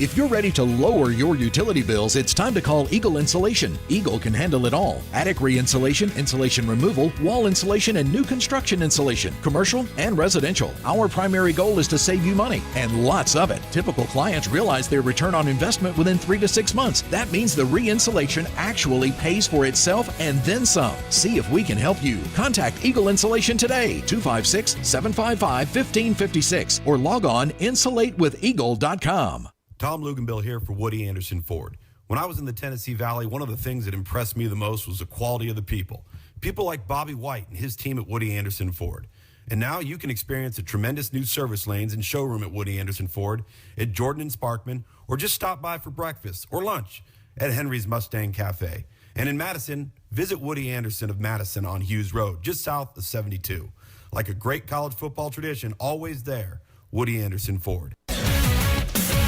If you're ready to lower your utility bills, it's time to call Eagle Insulation. Eagle can handle it all. Attic re-insulation, insulation removal, wall insulation, and new construction insulation, commercial and residential. Our primary goal is to save you money, and lots of it. Typical clients realize their return on investment within 3 to 6 months. That means the re-insulation actually pays for itself and then some. See if we can help you. Contact Eagle Insulation today, 256-755-1556, or log on insulatewitheagle.com. Tom Luganbill here for Woody Anderson Ford. When I was in the Tennessee Valley, one of the things that impressed me the most was the quality of the people. People like Bobby White and his team at Woody Anderson Ford. And now you can experience the tremendous new service lanes and showroom at Woody Anderson Ford, at Jordan and Sparkman, or just stop by for breakfast or lunch at Henry's Mustang Cafe. And in Madison, visit Woody Anderson of Madison on Hughes Road, just south of 72. Like a great college football tradition, always there, Woody Anderson Ford.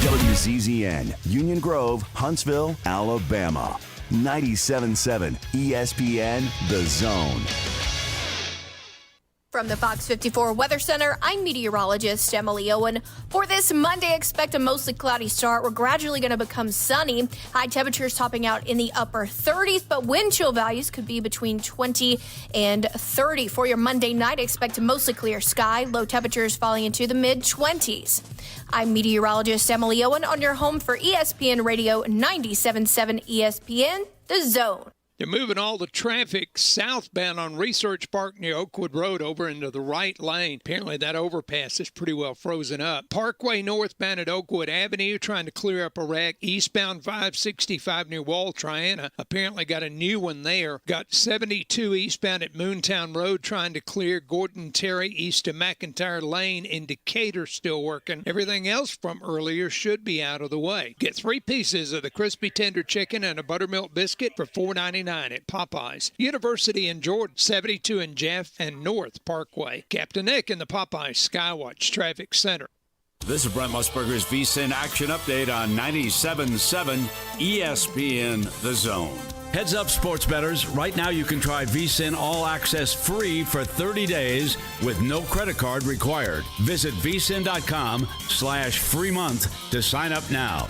WZZN, Union Grove, Huntsville, Alabama. 97.7 ESPN, The Zone. From the Fox 54 Weather Center, I'm meteorologist Emily Owen. For this Monday, expect a mostly cloudy start. We're gradually going to become sunny. High temperatures topping out in the upper 30s, but wind chill values could be between 20 and 30. For your Monday night, expect a mostly clear sky. Low temperatures falling into the mid-20s. I'm meteorologist Emily Owen on your home for ESPN Radio 97.7 ESPN, The Zone. They're moving all the traffic southbound on Research Park near Oakwood Road over into the right lane. Apparently that overpass is pretty well frozen up. Parkway northbound at Oakwood Avenue trying to clear up a wreck. Eastbound 565 near Wall Triana. Apparently got a new one there. Got 72 eastbound at Moontown Road trying to clear. Gordon Terry east of McIntyre Lane in Decatur still working. Everything else from earlier should be out of the way. Get 3 pieces of the crispy tender chicken and a buttermilk biscuit for $4.99 at Popeyes. University in Jordan, 72 in Jeff and North Parkway. Captain Nick in the Popeyes Skywatch Traffic Center. This is Brent Musburger's VSiN Action Update on 97.7 ESPN The Zone. Heads up, sports bettors. Right now you can try VSiN All Access free for 30 days with no credit card required. Visit vsin.com/free month to sign up now.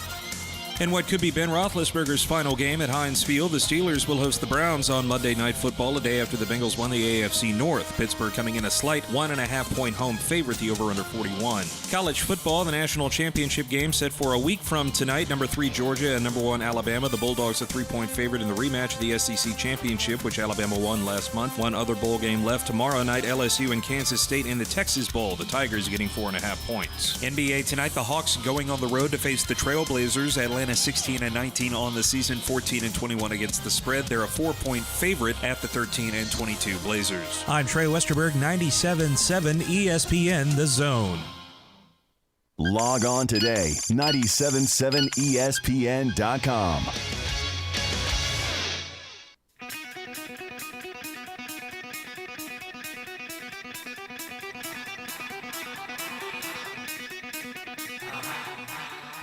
And what could be Ben Roethlisberger's final game at Heinz Field, the Steelers will host the Browns on Monday Night Football, a day after the Bengals won the AFC North. Pittsburgh coming in a slight 1.5-point home favorite, the over-under 41. College football, the national championship game set for a week from tonight. Number 3 Georgia and number 1 Alabama. The Bulldogs a 3-point favorite in the rematch of the SEC championship, which Alabama won last month. One other bowl game left tomorrow night, LSU and Kansas State in the Texas Bowl. The Tigers getting 4.5 points. NBA tonight, the Hawks going on the road to face the Trailblazers. Atlanta 16-19 on the season, 14-21 against the spread. They're a 4-point favorite at the 13-22 Blazers. I'm Trey Westerberg, 97.7 ESPN The Zone. Log on today, 977ESPN.com.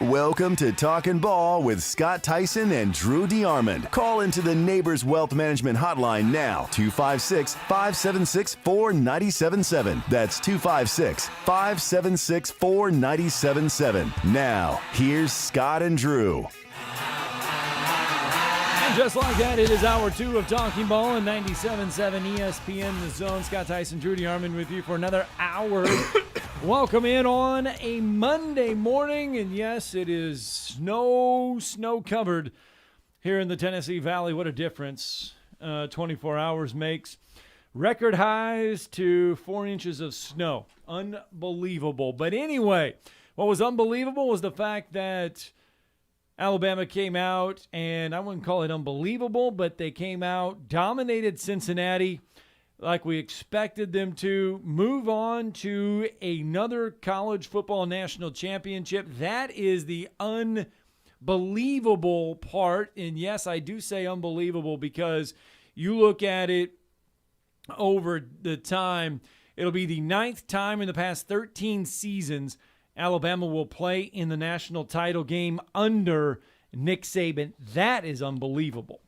Welcome to Talkin Ball with Scott Tyson and Drew DeArmond. Call into the Neighbors Wealth Management Hotline now, 256-576-4977. That's 256-576-4977. Now, here's Scott and Drew. And just like that, it is hour 2 of Talking Ball and 97.7 ESPN The Zone. Scott Tyson, Drew DeArmond with you for another hour. Welcome in on a Monday morning, and yes, it is snow-covered here in the Tennessee Valley. What a difference 24 hours makes. Record highs to 4 inches of snow. Unbelievable. But anyway, what was unbelievable was the fact that Alabama came out, and I wouldn't call it unbelievable, but they came out, dominated Cincinnati like we expected them to, move on to another college football national championship. That is the unbelievable part. And yes, I do say unbelievable because you look at it over the time, it'll be the 9th time in the past 13 seasons Alabama will play in the national title game under Nick Saban. That is unbelievable.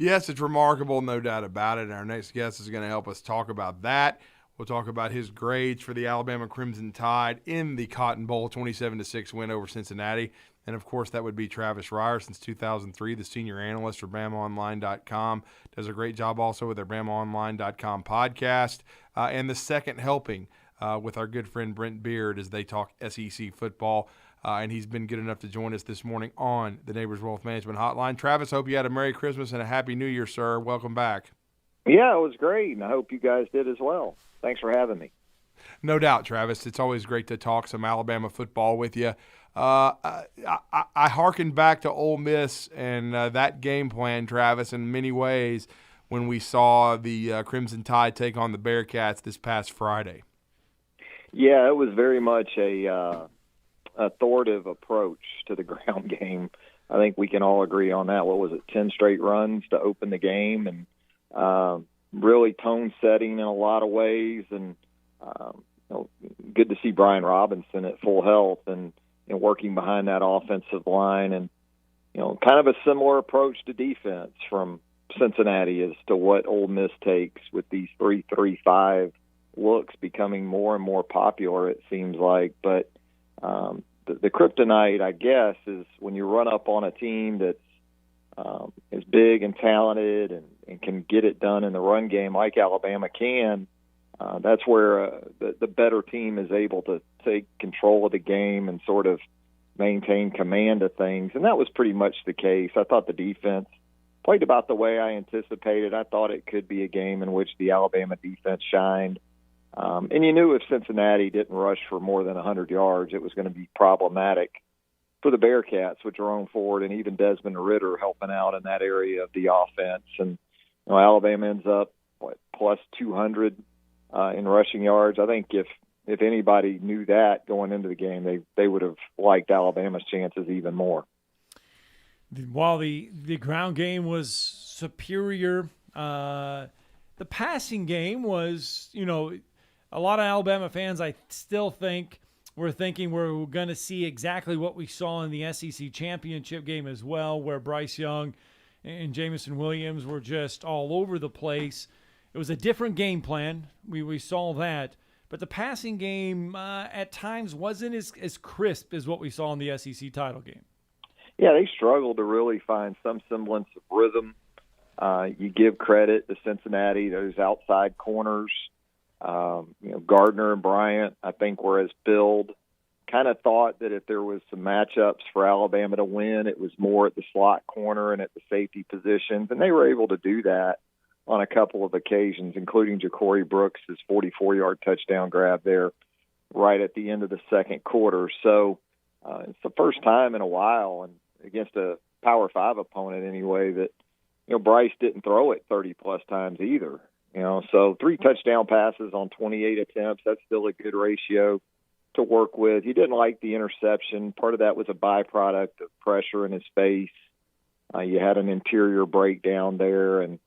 Yes, it's remarkable, no doubt about it. And our next guest is going to help us talk about that. We'll talk about his grades for the Alabama Crimson Tide in the Cotton Bowl 27-6 win over Cincinnati. And, of course, that would be Travis Reier since 2003, the senior analyst for BamaOnline.com. Does a great job also with their BamaOnline.com podcast. And the second helping with our good friend Brent Beard as they talk SEC football. And he's been good enough to join us this morning on the Neighbors Wealth Management Hotline. Travis, hope you had a Merry Christmas and a Happy New Year, sir. Welcome back. Yeah, it was great, and I hope you guys did as well. Thanks for having me. No doubt, Travis. It's always great to talk some Alabama football with you. I hearken back to Ole Miss and that game plan, Travis, in many ways when we saw the Crimson Tide take on the Bearcats this past Friday. Yeah, it was very much a authoritative approach to the ground game. I think we can all agree on that. What was it, 10 straight runs to open the game, and really tone setting in a lot of ways, and good to see Brian Robinson at full health and working behind that offensive line, and kind of a similar approach to defense from Cincinnati as to what Ole Miss takes with these 3-3-5 looks becoming more and more popular, it seems like. But the kryptonite, I guess, is when you run up on a team that's is big and talented and can get it done in the run game like Alabama can. That's where the better team is able to take control of the game and sort of maintain command of things. And that was pretty much the case. I thought the defense played about the way I anticipated. I thought it could be a game in which the Alabama defense shined. And you knew if Cincinnati didn't rush for more than 100 yards, it was going to be problematic for the Bearcats with Jerome Ford and even Desmond Ritter helping out in that area of the offense. And Alabama ends up, plus 200 in rushing yards. I think if anybody knew that going into the game, they would have liked Alabama's chances even more. While the ground game was superior, the passing game was, a lot of Alabama fans, I still think, were thinking we're going to see exactly what we saw in the SEC championship game as well, where Bryce Young and Jamison Williams were just all over the place. It was a different game plan. We saw that. But the passing game at times wasn't as crisp as what we saw in the SEC title game. Yeah, they struggled to really find some semblance of rhythm. You give credit to Cincinnati, those outside corners. Gardner and Bryant, I think, were as billed. Kind of thought that if there was some matchups for Alabama to win, it was more at the slot corner and at the safety positions. And they were able to do that on a couple of occasions, including Ja'Cory Brooks' 44-yard touchdown grab there right at the end of the second quarter. So it's the first time in a while, and against a Power 5 opponent anyway, that Bryce didn't throw it 30-plus times either. So 3 touchdown passes on 28 attempts, that's still a good ratio to work with. He didn't like the interception. Part of that was a byproduct of pressure in his face. You had an interior breakdown there, and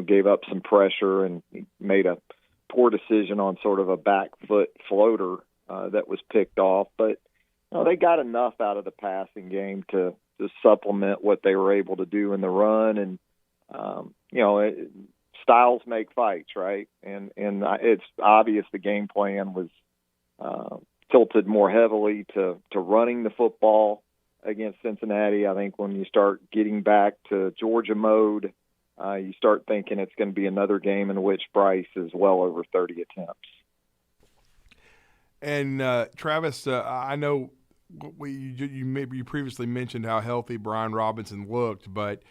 gave up some pressure, and he made a poor decision on sort of a back foot floater that was picked off. But they got enough out of the passing game to supplement what they were able to do in the run. And, styles make fights, right? And it's obvious the game plan was tilted more heavily to running the football against Cincinnati. I think when you start getting back to Georgia mode, you start thinking it's going to be another game in which Bryce is well over 30 attempts. And Travis, I know you previously mentioned how healthy Brian Robinson looked, but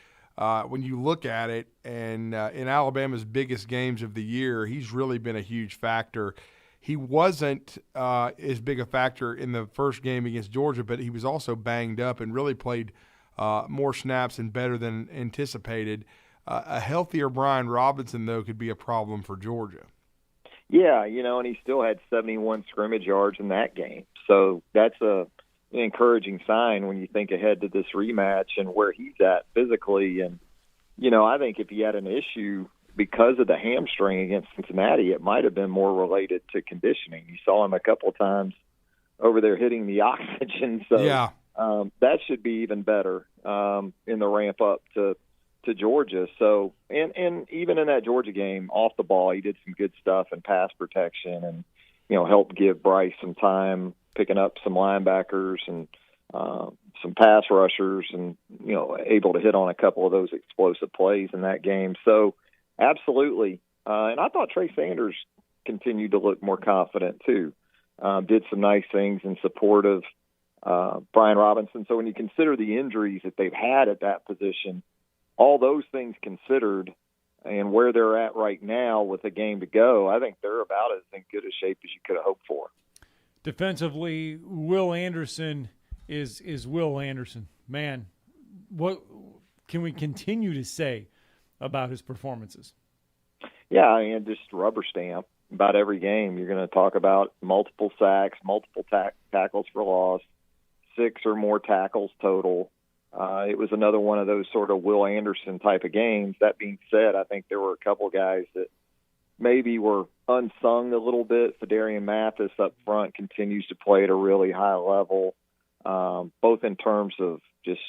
when you look at it, and in Alabama's biggest games of the year, he's really been a huge factor. He wasn't as big a factor in the first game against Georgia, but he was also banged up and really played more snaps and better than anticipated. A healthier Brian Robinson, though, could be a problem for Georgia. Yeah, and he still had 71 scrimmage yards in that game. So that's an encouraging sign when you think ahead to this rematch and where he's at physically. And, I think if he had an issue because of the hamstring against Cincinnati, it might have been more related to conditioning. You saw him a couple of times over there hitting the oxygen. So yeah. That should be even better in the ramp up to Georgia. So, and even in that Georgia game, off the ball, he did some good stuff in pass protection and, helped give Bryce some time picking up some linebackers and some pass rushers and, able to hit on a couple of those explosive plays in that game. So absolutely. And I thought Trey Sanders continued to look more confident too. Did some nice things in support of Brian Robinson. So when you consider the injuries that they've had at that position, all those things considered and where they're at right now with a game to go, I think they're about as in good a shape as you could have hoped for. Defensively, Will Anderson is Will Anderson. Man, what can we continue to say about his performances? Yeah, I mean, just rubber stamp about every game. You're going to talk about multiple sacks, multiple tackles for loss, 6 or more tackles total. It was another one of those sort of Will Anderson type of games. That being said, I think there were a couple guys that maybe were unsung a little bit. Fedarian Mathis up front continues to play at a really high level, both in terms of just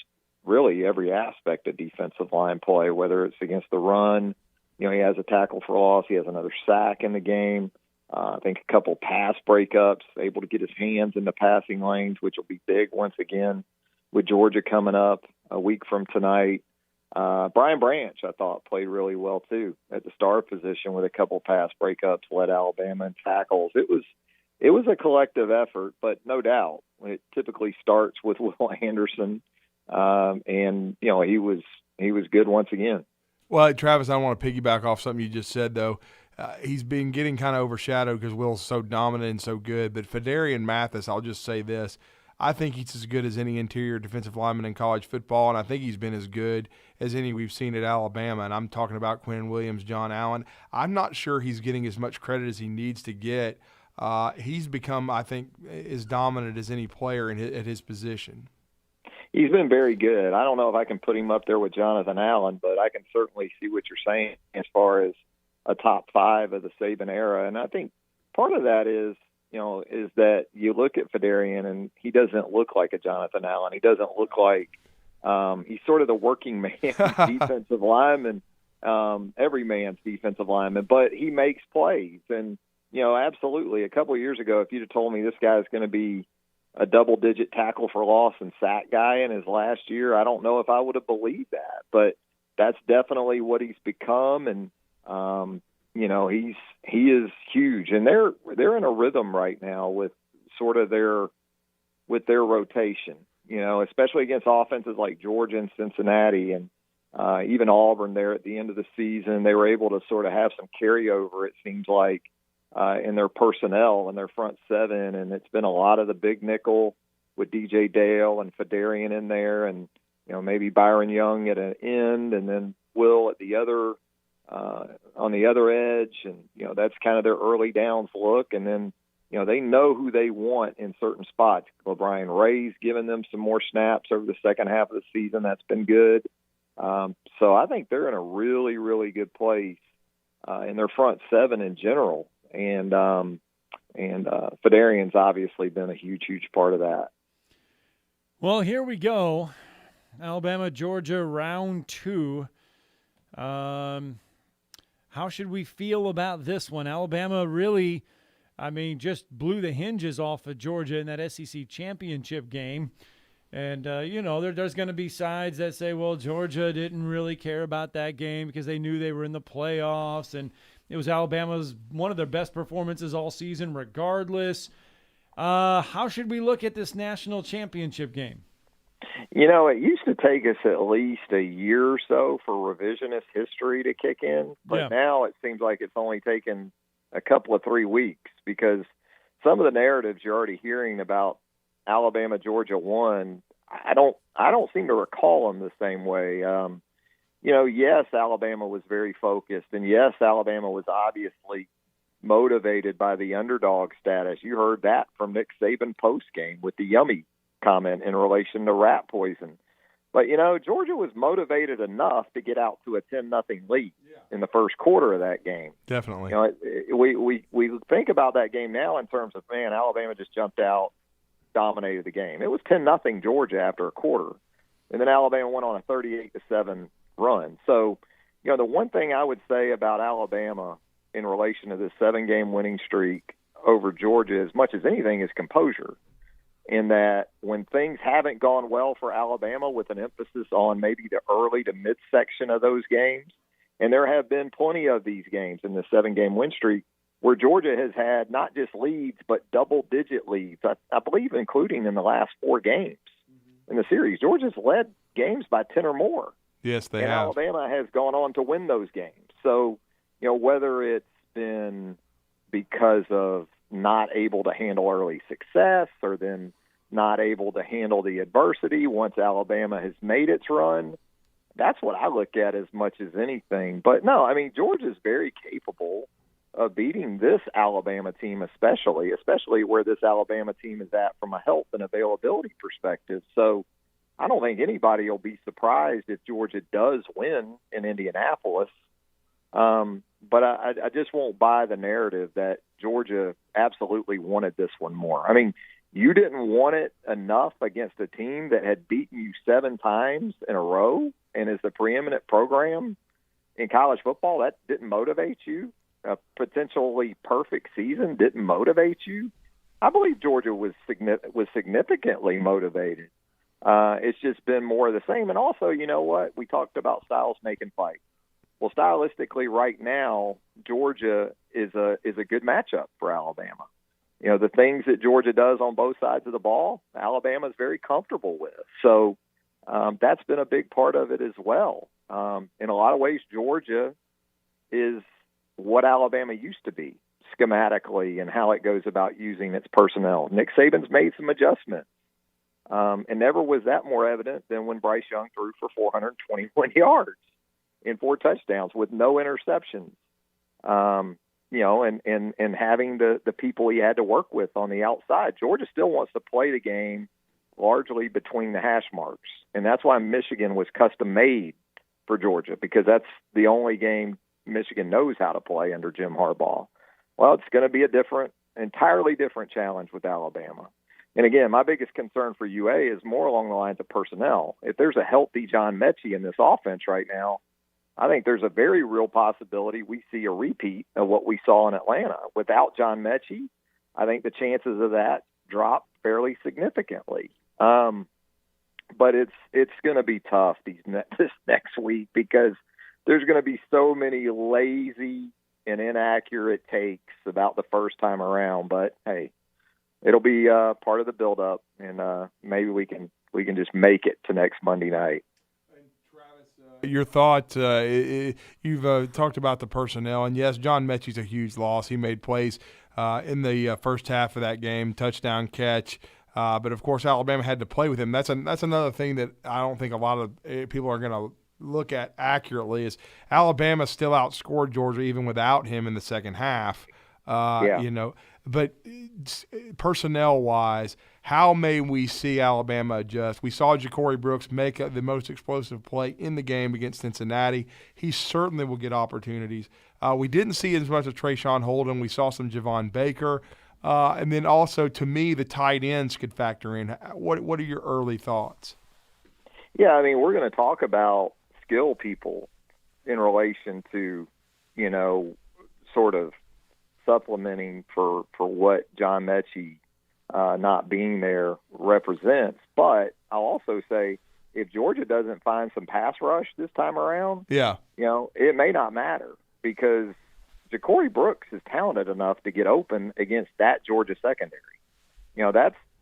really every aspect of defensive line play, whether it's against the run. He has a tackle for loss. He has another sack in the game. I think a couple pass breakups, able to get his hands in the passing lanes, which will be big once again with Georgia coming up a week from tonight. Brian Branch, I thought, played really well too at the star position with a couple pass breakups, led Alabama in tackles. It was a collective effort, but no doubt it typically starts with Will Anderson, and he was good once again. Well, Travis, I want to piggyback off something you just said, though. He's been getting kind of overshadowed because Will's so dominant and so good. But Fedarian Mathis, I'll just say this. I think he's as good as any interior defensive lineman in college football, and I think he's been as good as any we've seen at Alabama. And I'm talking about Quinn Williams, John Allen. I'm not sure he's getting as much credit as he needs to get. He's become, I think, as dominant as any player at his position. He's been very good. I don't know if I can put him up there with Jonathan Allen, but I can certainly see what you're saying as far as a top 5 of the Saban era. And I think part of that is that you look at Fedarian and he doesn't look like a Jonathan Allen. He doesn't look like he's sort of the working man's defensive lineman, every man's defensive lineman, but he makes plays. And, absolutely, a couple of years ago, if you'd have told me this guy's going to be a double-digit tackle for loss and sack guy in his last year, I don't know if I would have believed that. But that's definitely what he's become, and he is huge. And they're in a rhythm right now with sort of their rotation. Especially against offenses like Georgia and Cincinnati, and even Auburn. There at the end of the season, they were able to sort of have some carryover. It seems like. In their personnel and their front 7, and it's been a lot of the big nickel with DJ Dale and Fedarian in there, and maybe Byron Young at an end, and then Will at the other on the other edge, and that's kind of their early downs look, and then they know who they want in certain spots. Brian Ray's given them some more snaps over the second half of the season. That's been good. So I think they're in a really, really good place in their front 7 in general. And Fedarian's obviously been a huge, huge part of that. Well, here we go. Alabama, Georgia, round 2. How should we feel about this one? Alabama really, just blew the hinges off of Georgia in that SEC championship game. And, there's going to be sides that say, well, Georgia didn't really care about that game because they knew they were in the playoffs, and it was Alabama's one of their best performances all season regardless. How should we look at this national championship game? It used to take us at least a year or so for revisionist history to kick in, but now it seems like it's only taken a couple of 3 weeks, because some of the narratives you're already hearing about Alabama, Georgia won, I don't seem to recall them the same way. Yes, Alabama was very focused, and yes, Alabama was obviously motivated by the underdog status. You heard that from Nick Saban post-game with the yummy comment in relation to rat poison. But, Georgia was motivated enough to get out to a 10-0 lead in the first quarter of that game. Definitely. We think about that game now in terms of, man, Alabama just jumped out, dominated the game. It was 10-0 Georgia after a quarter, and then Alabama went on a 38-7 run. So, the one thing I would say about Alabama in relation to this 7-game winning streak over Georgia, as much as anything, is composure. in that when things haven't gone well for Alabama, with an emphasis on maybe the early to midsection of those games, and there have been plenty of these games in the 7-game win streak where Georgia has had not just leads but double-digit leads, I believe including in the last 4 games in the series. Georgia's led games by 10 or more. Yes, they and have. Alabama has gone on to win those games. So, whether it's been because of not able to handle early success or then not able to handle the adversity once Alabama has made its run, that's what I look at as much as anything. But no, I mean, Georgia's very capable of beating this Alabama team, especially where this Alabama team is at from a health and availability perspective. So I don't think anybody will be surprised if Georgia does win in Indianapolis. But I just won't buy the narrative that Georgia absolutely wanted this one more. I mean, you didn't want it enough against a team that had beaten you 7 times in a row and is the preeminent program in college football. That didn't motivate you. A potentially perfect season didn't motivate you. I believe Georgia was significantly motivated. It's just been more of the same. And also, you know what? We talked about styles making fights. Well, stylistically right now, Georgia is a good matchup for Alabama. The things that Georgia does on both sides of the ball, Alabama's very comfortable with. So that's been a big part of it as well. In a lot of ways, Georgia is what Alabama used to be schematically and how it goes about using its personnel. Nick Saban's made some adjustments. And never was that more evident than when Bryce Young threw for 421 yards in 4 touchdowns with no interceptions. And having the people he had to work with on the outside. Georgia still wants to play the game largely between the hash marks. And that's why Michigan was custom made for Georgia, because that's the only game Michigan knows how to play under Jim Harbaugh. Well, it's going to be entirely different challenge with Alabama. And again, my biggest concern for UA is more along the lines of personnel. If there's a healthy John Mechie in this offense right now, I think there's a very real possibility we see a repeat of what we saw in Atlanta. Without John Mechie, I think the chances of that drop fairly significantly. But it's going to be tough this next week, because there's going to be so many lazy and inaccurate takes about the first time around. But hey, it'll be part of the build-up, and maybe we can just make it to next Monday night. Your thought, you've talked about the personnel, and yes, John Mechie's a huge loss. He made plays in the first half of that game, touchdown catch. But, of course, Alabama had to play with him. That's another thing that I don't think a lot of people are going to look at accurately is Alabama still outscored Georgia even without him in the second half. But personnel-wise, how may we see Alabama adjust? We saw Ja'Cory Brooks make the most explosive play in the game against Cincinnati. He certainly will get opportunities. We didn't see as much of Trayshawn Holden. We saw some Javon Baker. And then also, to me, the tight ends could factor in. What are your early thoughts? Yeah, I mean, we're going to talk about skill people in relation to, sort of supplementing for what John Mechie not being there represents. But I'll also say, if Georgia doesn't find some pass rush this time around, it may not matter, because Ja'Cory Brooks is talented enough to get open against that Georgia secondary.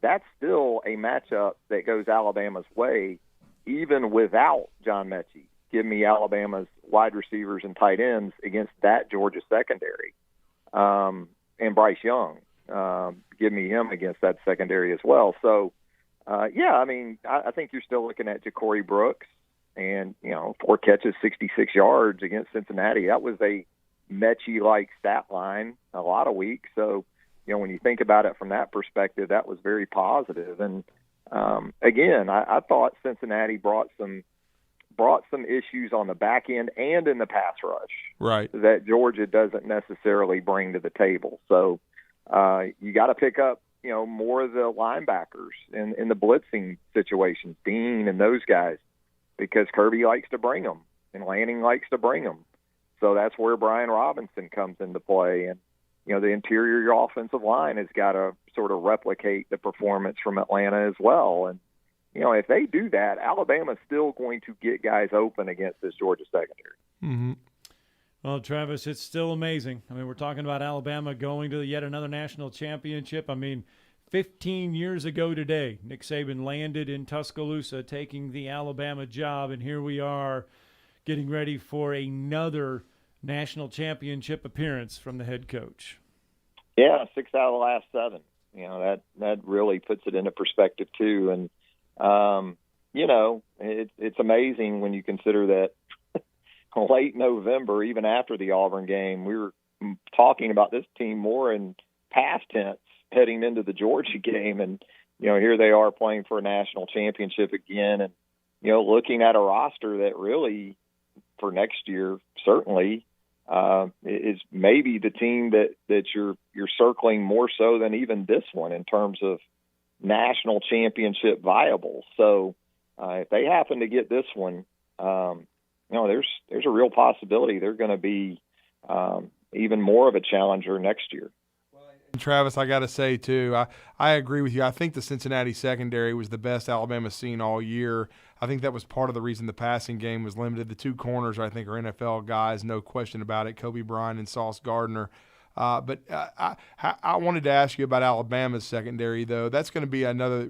That's still a matchup that goes Alabama's way, even without John Mechie. Give me Alabama's wide receivers and tight ends against that Georgia secondary. And Bryce Young, give me him against that secondary as well. So, I think you're still looking at Ja'Cory Brooks and, 4 catches, 66 yards against Cincinnati. That was a Mechie-like stat line a lot of weeks. So, when you think about it from that perspective, that was very positive. And, again, I thought Cincinnati brought some issues on the back end and in the pass rush, right, that Georgia doesn't necessarily bring to the table. So you got to pick up, more of the linebackers in the blitzing situations, Dean and those guys, because Kirby likes to bring them and Lanning likes to bring them. So that's where Brian Robinson comes into play. And the interior of your offensive line has got to sort of replicate the performance from Atlanta as well. And, if they do that, Alabama's still going to get guys open against this Georgia secondary. Mm-hmm. Well, Travis, it's still amazing. I mean, we're talking about Alabama going to yet another national championship. I mean, 15 years ago today, Nick Saban landed in Tuscaloosa taking the Alabama job, and here we are getting ready for another national championship appearance from the head coach. Yeah, 6 out of the last 7. That really puts it into perspective too. And it's amazing when you consider that late November, even after the Auburn game, we were talking about this team more in past tense heading into the Georgia game. And, here they are playing for a national championship again. And, looking at a roster that really for next year, certainly, is maybe the team that you're circling more so than even this one in terms of national championship viable. So if they happen to get this one, there's a real possibility they're going to be even more of a challenger next year. Travis, I got to say, too, I agree with you. I think the Cincinnati secondary was the best Alabama's seen all year. I think that was part of the reason the passing game was limited. The 2 corners, I think, are NFL guys, no question about it, Kobe Bryant and Sauce Gardner. But I wanted to ask you about Alabama's secondary, though. That's going to be another,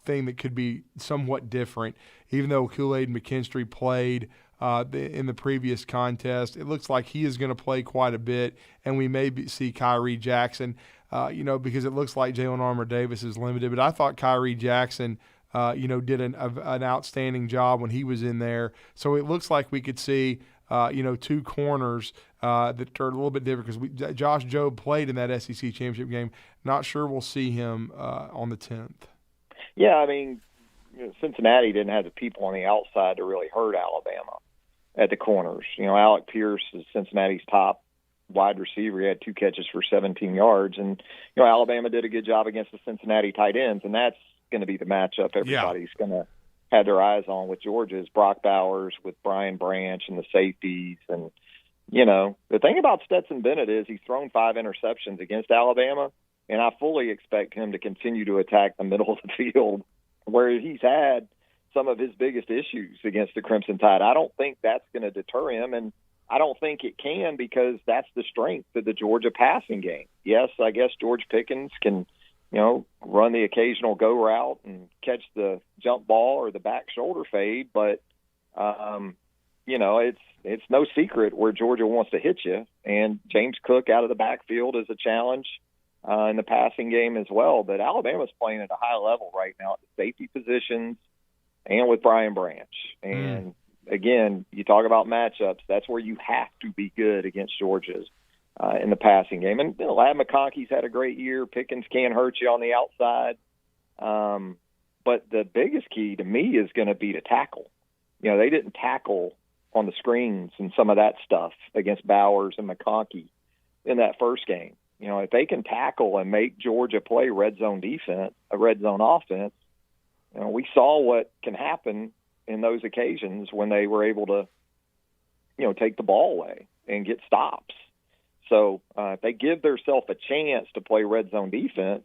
thing that could be somewhat different. Even though Kool-Aid McKinstry played in the previous contest, it looks like he is going to play quite a bit, and we may see Kyrie Jackson, because it looks like Jalen Armour-Davis is limited. But I thought Kyrie Jackson, did an outstanding job when he was in there. So it looks like we could see – 2 corners that are a little bit different because Josh Jobe played in that SEC championship game. Not sure we'll see him on the 10th. Yeah, I mean, Cincinnati didn't have the people on the outside to really hurt Alabama at the corners. Alec Pierce is Cincinnati's top wide receiver. He had 2 catches for 17 yards. And, Alabama did a good job against the Cincinnati tight ends, and that's going to be the matchup everybody's going to had their eyes on with Georgia is Brock Bowers with Brian Branch and the safeties. And, the thing about Stetson Bennett is he's thrown 5 interceptions against Alabama, and I fully expect him to continue to attack the middle of the field where he's had some of his biggest issues against the Crimson Tide. I don't think that's going to deter him, and I don't think it can because that's the strength of the Georgia passing game. Yes, I guess George Pickens can – run the occasional go route and catch the jump ball or the back shoulder fade. But, it's no secret where Georgia wants to hit you. And James Cook out of the backfield is a challenge in the passing game as well. But Alabama's playing at a high level right now at the safety positions and with Brian Branch. And, again, you talk about matchups. That's where you have to be good against Georgia's. In the passing game. And Ladd McConkey's had a great year. Pickens can hurt you on the outside. But the biggest key to me is going to be to tackle. They didn't tackle on the screens and some of that stuff against Bowers and McConkey in that first game. If they can tackle and make Georgia play red zone defense, a red zone offense, we saw what can happen in those occasions when they were able to, take the ball away and get stops. So if they give themselves a chance to play red zone defense,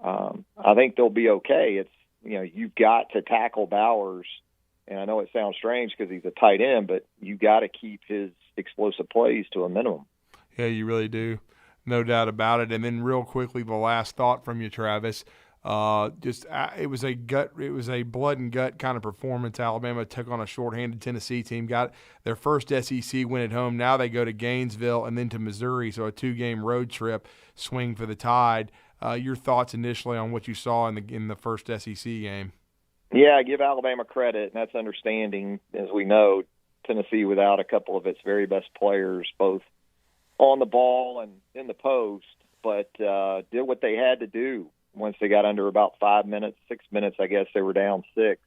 I think they'll be okay. It's you've got to tackle Bowers, and I know it sounds strange because he's a tight end, but you got to keep his explosive plays to a minimum. Yeah, you really do, no doubt about it. And then real quickly, the last thought from you, Travis. It was a blood and gut kind of performance. Alabama took on a shorthanded Tennessee team, got their first SEC win at home. Now they go to Gainesville and then to Missouri, so a 2-game road trip swing for the Tide. Your thoughts initially on what you saw in the first SEC game? Yeah, I give Alabama credit, and that's understanding. As we know, Tennessee without a couple of its very best players, both on the ball and in the post, but did what they had to do. Once they got under about 5 minutes, 6 minutes, I guess they were down 6.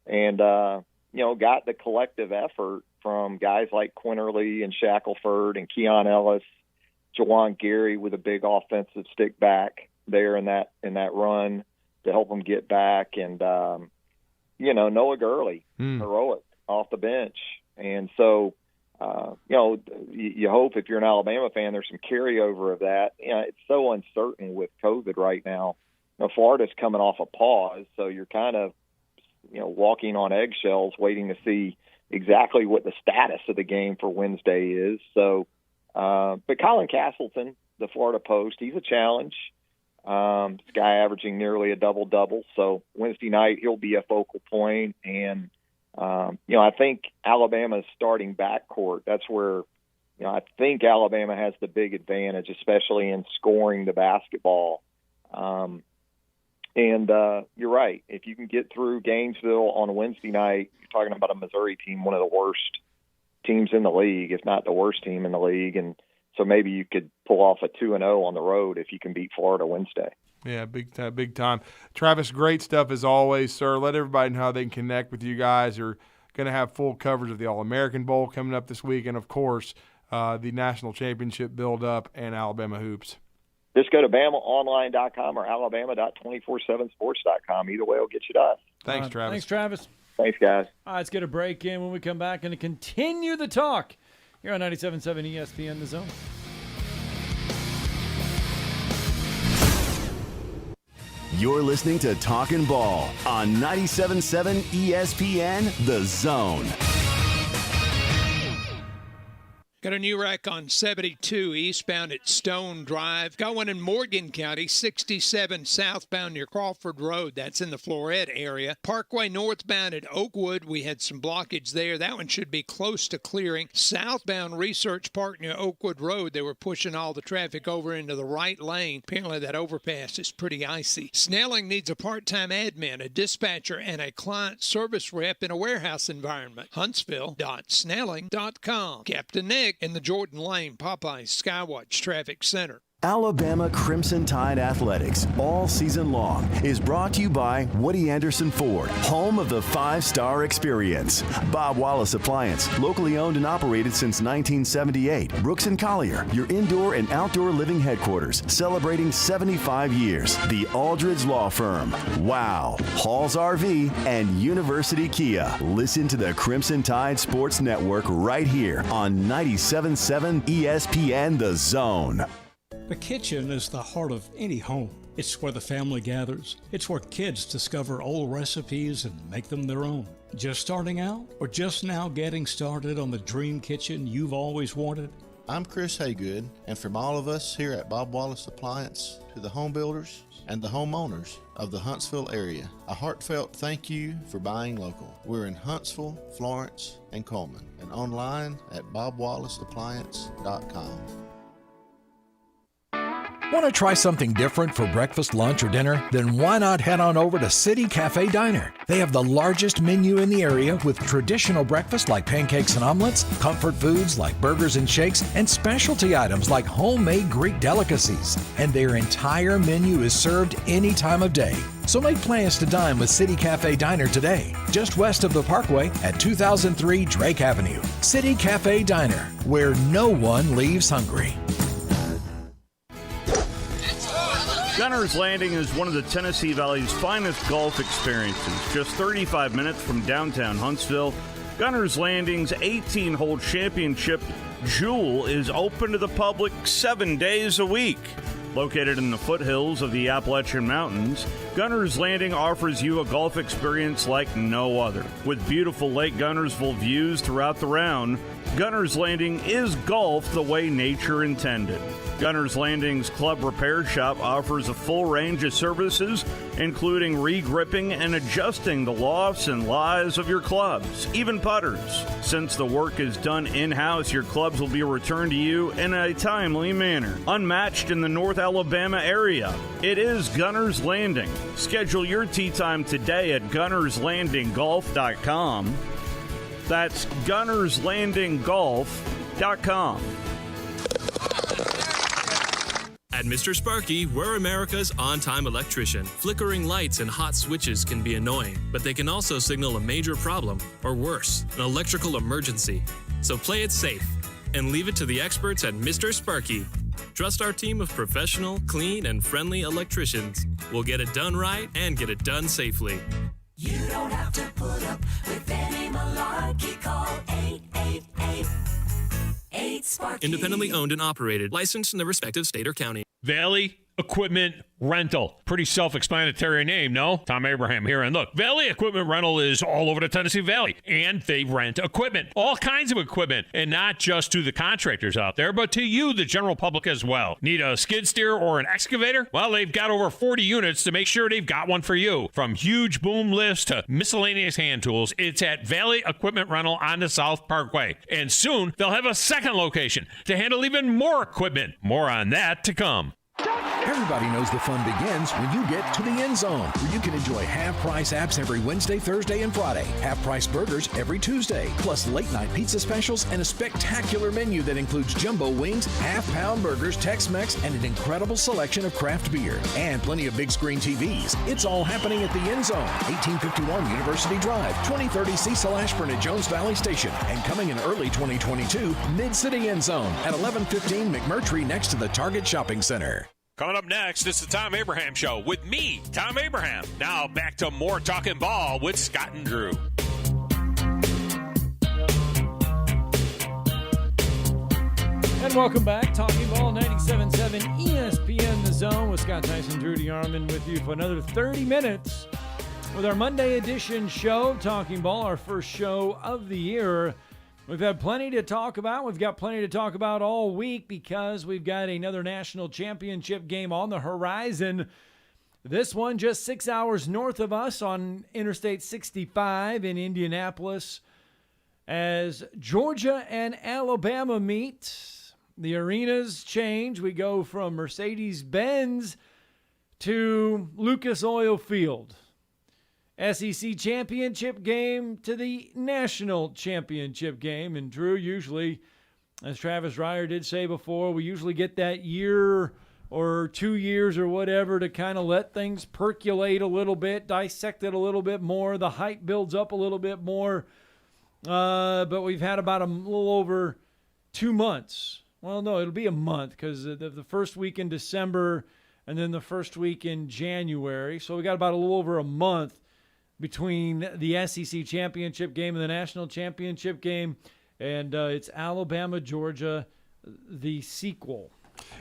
And, got the collective effort from guys like Quinterly and Shackelford and Keon Ellis, Jawan Gary with a big offensive stick back there in that run to help them get back. And, Noah Gurley, heroic off the bench. And so, you hope if you're an Alabama fan, there's some carryover of that. It's so uncertain with COVID right now. Florida's coming off a pause, so you're kind of, walking on eggshells, waiting to see exactly what the status of the game for Wednesday is. So, but Colin Castleton, the Florida Post, he's a challenge. This guy averaging nearly a double-double. So Wednesday night he'll be a focal point. And, I think Alabama's starting backcourt, that's where, I think Alabama has the big advantage, especially in scoring the basketball. And you're right. If you can get through Gainesville on Wednesday night, you're talking about a Missouri team, one of the worst teams in the league, if not the worst team in the league. And so maybe you could pull off a 2-0 on the road if you can beat Florida Wednesday. Yeah, big time. Travis, great stuff as always, sir. Let everybody know how they can connect with you guys. You're going to have full coverage of the All-American Bowl coming up this week and, of course, the National Championship build-up and Alabama hoops. Just go to BamaOnline.com or Alabama.247sports.com. Either way will get you to us. Thanks, Travis. Thanks, Travis. Thanks, guys. All right, let's get a break in. When we come back, and continue the talk here on 97.7 ESPN The Zone. You're listening to Talkin Ball on 97.7 ESPN The Zone. Got a new wreck on 72 eastbound at Stone Drive. Got one in Morgan County, 67 southbound near Crawford Road. That's in the Floret area. Parkway northbound at Oakwood, we had some blockage there. That one should be close to clearing. Southbound Research Park near Oakwood Road, they were pushing all the traffic over into the right lane. Apparently that overpass is pretty icy. Snelling needs a part-time admin, a dispatcher, and a client service rep in a warehouse environment. Huntsville.snelling.com. Captain Nick in the Jordan Lane Popeyes Skywatch Traffic Center. Alabama Crimson Tide Athletics all season long is brought to you by Woody Anderson Ford, home of the 5-star experience. Bob Wallace Appliance, locally owned and operated since 1978. Brooks & Collier, your indoor and outdoor living headquarters, celebrating 75 years. The Aldridge Law Firm, Wow, Halls RV, and University Kia. Listen to the Crimson Tide Sports Network right here on 97.7 ESPN The Zone. The kitchen is the heart of any home. It's where the family gathers. It's where kids discover old recipes and make them their own. Just starting out or just now getting started on the dream kitchen you've always wanted? I'm Chris Haygood, and from all of us here at Bob Wallace Appliance to the home builders and the homeowners of the Huntsville area, a heartfelt thank you for buying local. We're in Huntsville, Florence, and Coleman, and online at bobwallaceappliance.com. Want to try something different for breakfast, lunch, or dinner? Then why not head on over to City Cafe Diner? They have the largest menu in the area with traditional breakfast like pancakes and omelets, comfort foods like burgers and shakes, and specialty items like homemade Greek delicacies. And their entire menu is served any time of day. So make plans to dine with City Cafe Diner today, just west of the Parkway at 2003 Drake Avenue. City Cafe Diner, where no one leaves hungry. Gunner's Landing is one of the Tennessee Valley's finest golf experiences. Just 35 minutes from downtown Huntsville, Gunner's Landing's 18-hole championship jewel is open to the public 7 days a week. Located in the foothills of the Appalachian Mountains, Gunner's Landing offers you a golf experience like no other. With beautiful Lake Gunnersville views throughout the round, Gunner's Landing is golf the way nature intended. Gunner's Landing's Club Repair Shop offers a full range of services, including re-gripping and adjusting the lofts and lies of your clubs, even putters. Since the work is done in-house, your clubs will be returned to you in a timely manner. Unmatched in the North Alabama area, it is Gunner's Landing. Schedule your tee time today at gunnerslandinggolf.com. That's gunnerslandinggolf.com. At Mr. Sparky, we're America's on-time electrician. Flickering lights and hot switches can be annoying, but they can also signal a major problem, or worse, an electrical emergency. So play it safe and leave it to the experts at Mr. Sparky. Trust our team of professional, clean, and friendly electricians. We'll get it done right and get it done safely. You don't have to put up with any malarkey. Call 888-866-8866. Independently owned and operated. Licensed in the respective state or county. Valley Equipment Rental. Pretty self-explanatory name, no? Tom Abraham here. And look, Valley Equipment Rental is all over the Tennessee Valley. And they rent equipment. All kinds of equipment. And not just to the contractors out there, but to you, the general public, as well. Need a skid steer or an excavator? Well, they've got over 40 units to make sure they've got one for you. From huge boom lifts to miscellaneous hand tools, it's at Valley Equipment Rental on the South Parkway. And soon, they'll have a second location to handle even more equipment. More on that to come. Everybody knows the fun begins when you get to the end zone, where you can enjoy half-price apps every Wednesday, Thursday, and Friday. Half-price burgers every Tuesday, plus late-night pizza specials and a spectacular menu that includes jumbo wings, half-pound burgers, Tex-Mex, and an incredible selection of craft beer. And plenty of big-screen TVs. It's all happening at the end zone, 1851 University Drive, 2030 Cecil Ashburn at Jones Valley Station. And coming in early 2022, Mid-City End Zone at 1115 McMurtry next to the Target Shopping Center. Coming up next, it's the Tom Abraham Show with me, Tom Abraham. Now back to more Talkin' Ball with Scott and Drew. And welcome back. Talkin' Ball 97.7 ESPN The Zone with Scott Tyson, Drew DeArmond with you for another 30 minutes with our Monday edition show, Talkin' Ball, our first show of the year. We've had plenty to talk about. We've got plenty to talk about all week because we've got another national championship game on the horizon. This one just 6 hours north of us on Interstate 65 in Indianapolis as Georgia and Alabama meet. The arenas change. We go from Mercedes-Benz to Lucas Oil Field. SEC championship game to the national championship game. And Drew, usually, as Travis Reier did say before, we usually get that year or 2 years or whatever to kind of let things percolate a little bit, dissect it a little bit more. The hype builds up a little bit more. But we've had about a little over 2 months. Well, no, it'll be a month because the first week in December and then the first week in January. So we got about a little over a month between the SEC championship game and the national championship game, and it's Alabama, Georgia, the sequel.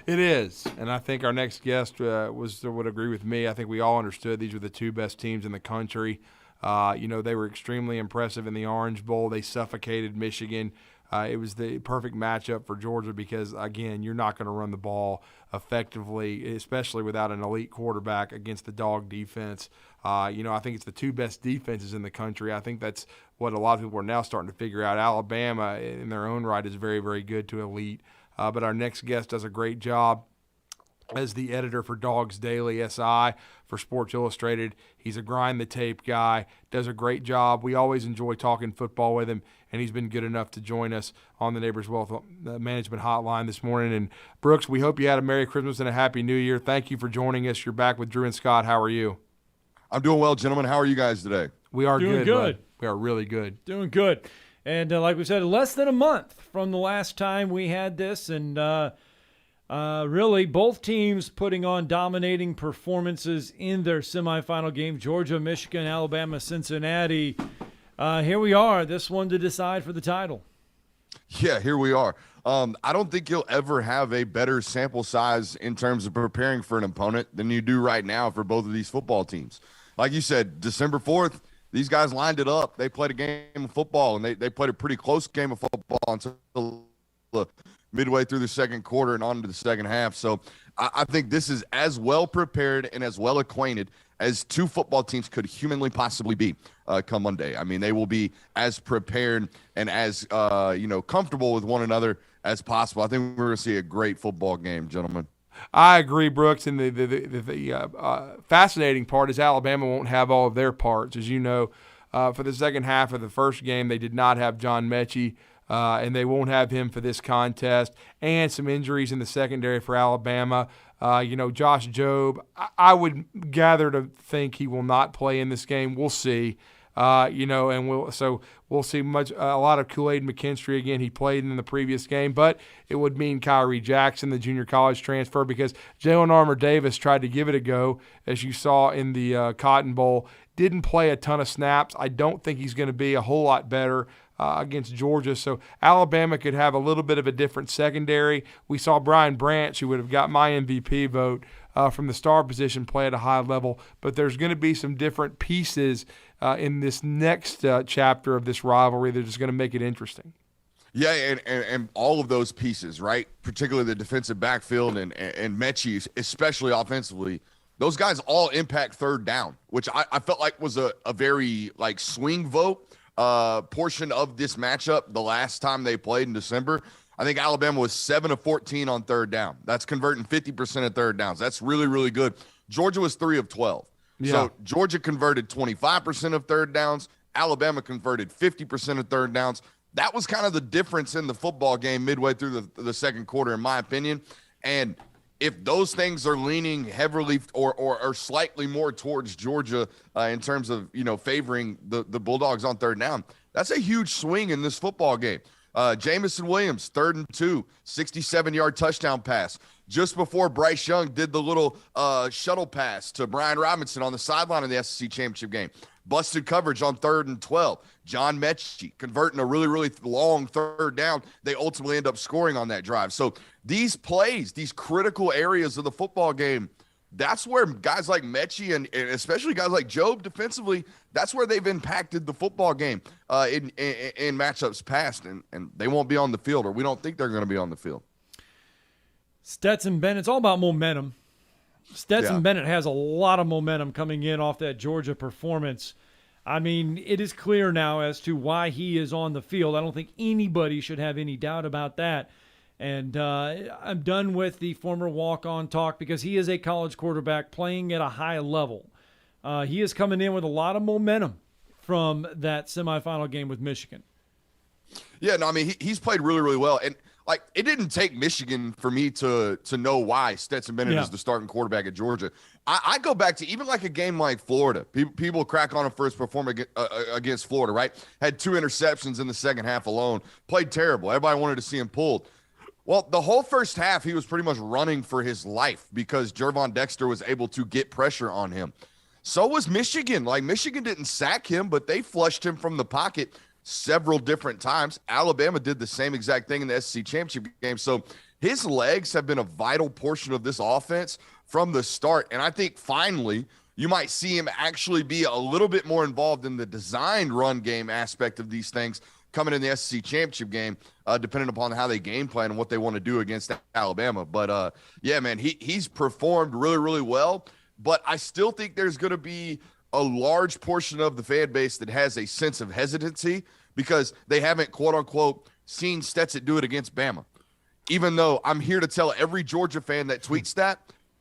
It is, and I think our next guest would agree with me. I think we all understood these were the two best teams in the country. They were extremely impressive in the Orange Bowl. They suffocated Michigan. It was the perfect matchup for Georgia because, again, you're not going to run the ball effectively, especially without an elite quarterback against the dog defense. I think it's the two best defenses in the country. I think that's what a lot of people are now starting to figure out. Alabama, in their own right, is very, very good to elite. But our next guest does a great job as the editor for Dogs Daily SI for Sports Illustrated. He's a grind-the-tape guy, does a great job. We always enjoy talking football with him, and he's been good enough to join us on the Neighbors Wealth Management Hotline this morning. And, Brooks, we hope you had a Merry Christmas and a Happy New Year. Thank you for joining us. You're back with Drew and Scott. How are you? I'm doing well, gentlemen. How are you guys today? We are doing good. We are really good. Doing good. And like we said, less than a month from the last time we had this, and really both teams putting on dominating performances in their semifinal game. Georgia, Michigan, Alabama, Cincinnati. Here we are, this one to decide for the title. Yeah, here we are. I don't think you'll ever have a better sample size in terms of preparing for an opponent than you do right now for both of these football teams. Like you said, December 4th, these guys lined it up. They played a game of football, and they played a pretty close game of football until midway through the second quarter and on to the second half. So I think this is as well prepared and as well acquainted as two football teams could humanly possibly be come Monday. I mean, they will be as prepared and as comfortable with one another as possible. I think we're going to see a great football game, gentlemen. I agree, Brooks. And the fascinating part is Alabama won't have all of their parts. As you know, for the second half of the first game, they did not have John Mechie, and they won't have him for this contest, and some injuries in the secondary for Alabama. Josh Jobe, I would gather to think he will not play in this game. We'll see. And we'll see a lot of Kool-Aid McKinstry again. He played in the previous game, but it would mean Kyrie Jackson, the junior college transfer, because Jalen Armour-Davis tried to give it a go, as you saw in the Cotton Bowl. Didn't play a ton of snaps. I don't think he's going to be a whole lot better against Georgia. So Alabama could have a little bit of a different secondary. We saw Brian Branch, who would have got my MVP vote from the star position, play at a high level. But there's going to be some different pieces in this next chapter of this rivalry that are just going to make it interesting. Yeah, and all of those pieces, right? Particularly the defensive backfield and Mechie, especially offensively, those guys all impact third down, which I felt like was a very swing vote portion of this matchup the last time they played in December. I think Alabama was 7 of 14 on third down. That's converting 50% of third downs. That's really, really good. Georgia was 3 of 12. Yeah. So Georgia converted 25% of third downs. Alabama converted 50% of third downs. That was kind of the difference in the football game midway through the second quarter, in my opinion. And if those things are leaning heavily or slightly more towards Georgia in terms of, favoring the Bulldogs on third down, that's a huge swing in this football game. Jamison Williams, 3rd and 2, 67-yard touchdown pass. Just before Bryce Young did the little shuttle pass to Brian Robinson on the sideline of the SEC championship game. Busted coverage on 3rd and 12. John Mechie converting a really, really long third down. They ultimately end up scoring on that drive. So these plays, these critical areas of the football game, that's where guys like Mechie and especially guys like Jobe defensively, that's where they've impacted the football game in matchups past, and they won't be on the field, or we don't think they're going to be on the field. Stetson Bennett, it's all about momentum. Stetson Bennett has a lot of momentum coming in off that Georgia performance. I mean, it is clear now as to why he is on the field. I don't think anybody should have any doubt about that. And I'm done with the former walk-on talk because he is a college quarterback playing at a high level. He is coming in with a lot of momentum from that semifinal game with Michigan. Yeah, no, I mean, he's played really, really well. And, it didn't take Michigan for me to know why Stetson Bennett is the starting quarterback at Georgia. I go back to even a game like Florida. People crack on him first performance against Florida, right? Had 2 interceptions in the second half alone. Played terrible. Everybody wanted to see him pulled. Well, the whole first half, he was pretty much running for his life because Jervon Dexter was able to get pressure on him. So was Michigan. Michigan didn't sack him, but they flushed him from the pocket several different times. Alabama did the same exact thing in the SEC championship game. So his legs have been a vital portion of this offense from the start. And I think finally you might see him actually be a little bit more involved in the designed run game aspect of these things coming in the SEC championship game, depending upon how they game plan and what they want to do against Alabama. But yeah, man, he's performed really, really well. But I still think there's going to be a large portion of the fan base that has a sense of hesitancy because they haven't, quote unquote, seen Stetson do it against Bama. Even though I'm here to tell every Georgia fan that tweets that,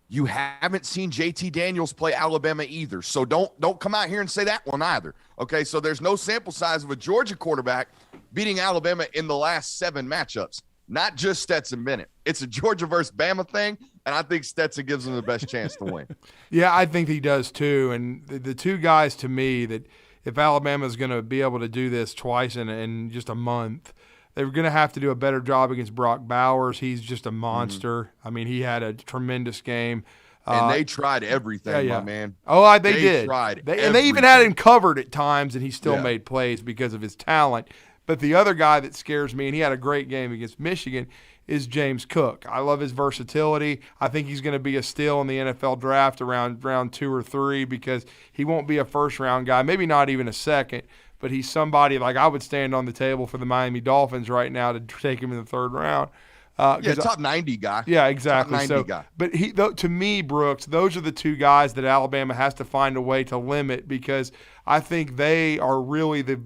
you haven't seen JT Daniels play Alabama either. So don't come out here and say that one either. Okay, so there's no sample size of a Georgia quarterback beating Alabama in the last 7 matchups, not just Stetson Bennett. It's a Georgia versus Bama thing, and I think Stetson gives them the best chance to win. Yeah, I think he does too. And the two guys to me that if Alabama is going to be able to do this twice in just a month, they're going to have to do a better job against Brock Bowers. He's just a monster. Mm-hmm. I mean, he had a tremendous game. And they tried everything, my man. Oh, they did. Tried and they even had him covered at times, and he still made plays because of his talent. But the other guy that scares me, and he had a great game against Michigan, is James Cook. I love his versatility. I think he's going to be a steal in the NFL draft around round 2 or 3 because he won't be a first-round guy, maybe not even a second, but he's somebody I would stand on the table for the Miami Dolphins right now to take him in the 3rd round. Top 90 guy. Yeah, exactly. Top 90 guy. But to me, Brooks, those are the two guys that Alabama has to find a way to limit because I think they are really the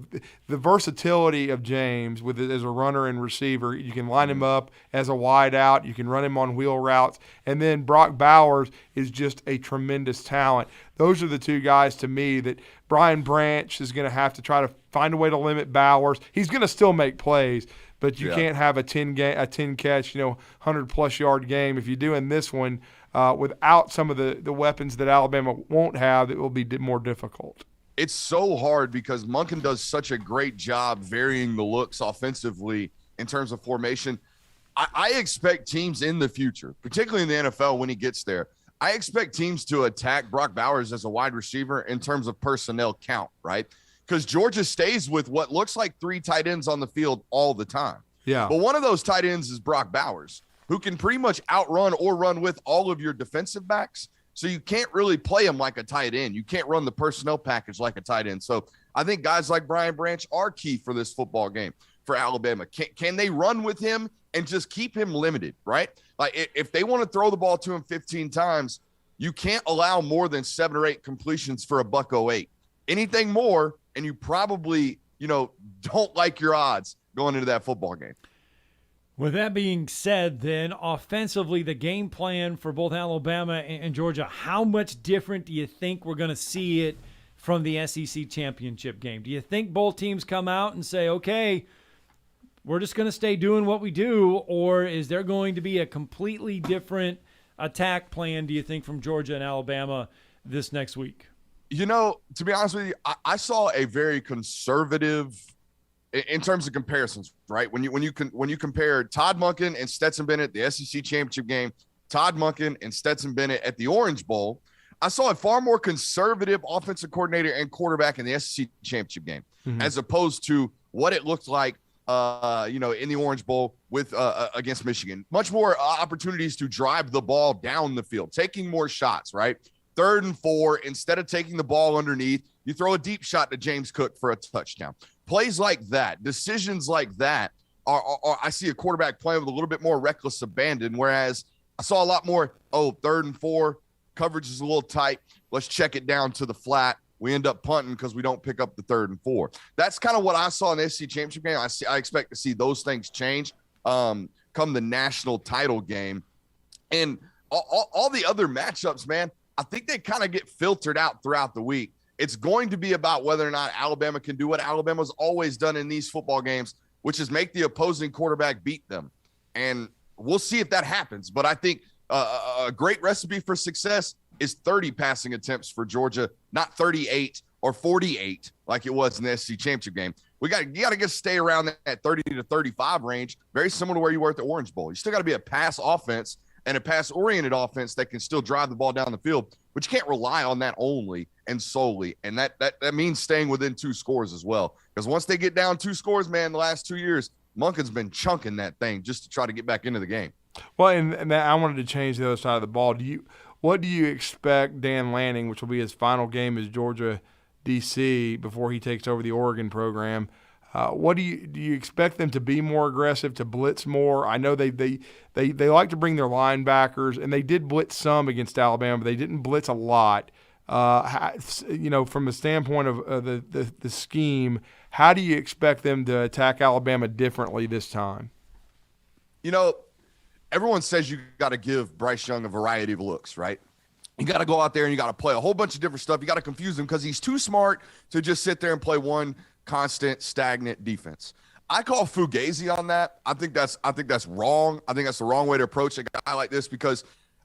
versatility of James as a runner and receiver. You can line him up as a wide out. You can run him on wheel routes. And then Brock Bowers is just a tremendous talent. Those are the two guys to me that Brian Branch is going to have to try to find a way to limit Bowers. He's going to still make plays, but you can't have a 10 catch, 100+ yard game. If you're doing this one without some of the weapons that Alabama won't have, it will be more difficult. It's so hard because Monken does such a great job varying the looks offensively in terms of formation. I expect teams in the future, particularly in the NFL when he gets there, I expect teams to attack Brock Bowers as a wide receiver in terms of personnel count, right? because Georgia stays with what looks like 3 tight ends on the field all the time. Yeah. But one of those tight ends is Brock Bowers, who can pretty much outrun or run with all of your defensive backs. So you can't really play him like a tight end. You can't run the personnel package like a tight end. So I think guys like Brian Branch are key for this football game for Alabama. Can they run with him and just keep him limited, right? Like if they want to throw the ball to him 15 times, you can't allow more than 7 or 8 completions for $108. Anything more, and you probably, don't like your odds going into that football game. With that being said, then, offensively, the game plan for both Alabama and Georgia, how much different do you think we're going to see it from the SEC championship game? Do you think both teams come out and say, okay, we're just going to stay doing what we do, or is there going to be a completely different attack plan, do you think, from Georgia and Alabama this next week? To be honest with you, I saw a very conservative – in terms of comparisons, right? When you compare Todd Monken and Stetson Bennett, the SEC championship game, Todd Monken and Stetson Bennett at the Orange Bowl, I saw a far more conservative offensive coordinator and quarterback in the SEC championship game, as opposed to what it looked like, in the Orange Bowl with against Michigan. Much more opportunities to drive the ball down the field, taking more shots, right? 3rd and 4, instead of taking the ball underneath, you throw a deep shot to James Cook for a touchdown. Plays like that, decisions like that are I see a quarterback playing with a little bit more reckless abandon, whereas I saw a lot more, 3rd and 4, coverage is a little tight. Let's check it down to the flat. We end up punting because we don't pick up the 3rd and 4. That's kind of what I saw in the SEC championship game. I expect to see those things change come the national title game. And all the other matchups, man, I think they kind of get filtered out throughout the week. It's going to be about whether or not Alabama can do what Alabama's always done in these football games, which is make the opposing quarterback beat them. And we'll see if that happens. But I think a great recipe for success is 30 passing attempts for Georgia, not 38 or 48 like it was in the SEC championship game. You got to stay around that 30 to 35 range, very similar to where you were at the Orange Bowl. You still got to be a pass offense and a pass-oriented offense that can still drive the ball down the field, but you can't rely on that only and solely. And that means staying within 2 scores as well. Because once they get down 2 scores, man, the last 2 years, Monken's been chunking that thing just to try to get back into the game. Well, and I wanted to change the other side of the ball. What do you expect Dan Lanning, which will be his final game as Georgia DC before he takes over the Oregon program, what do you expect them to be more aggressive, to blitz more? I know they like to bring their linebackers, and they did blitz some against Alabama, but they didn't blitz a lot. From the standpoint of the scheme, how do you expect them to attack Alabama differently this time? Everyone says you got to give Bryce Young a variety of looks, right? You got to go out there and you got to play a whole bunch of different stuff. You got to confuse him because he's too smart to just sit there and play one constant, stagnant defense. I call fugazi on that. I think that's wrong. I think that's the wrong way to approach a guy like this because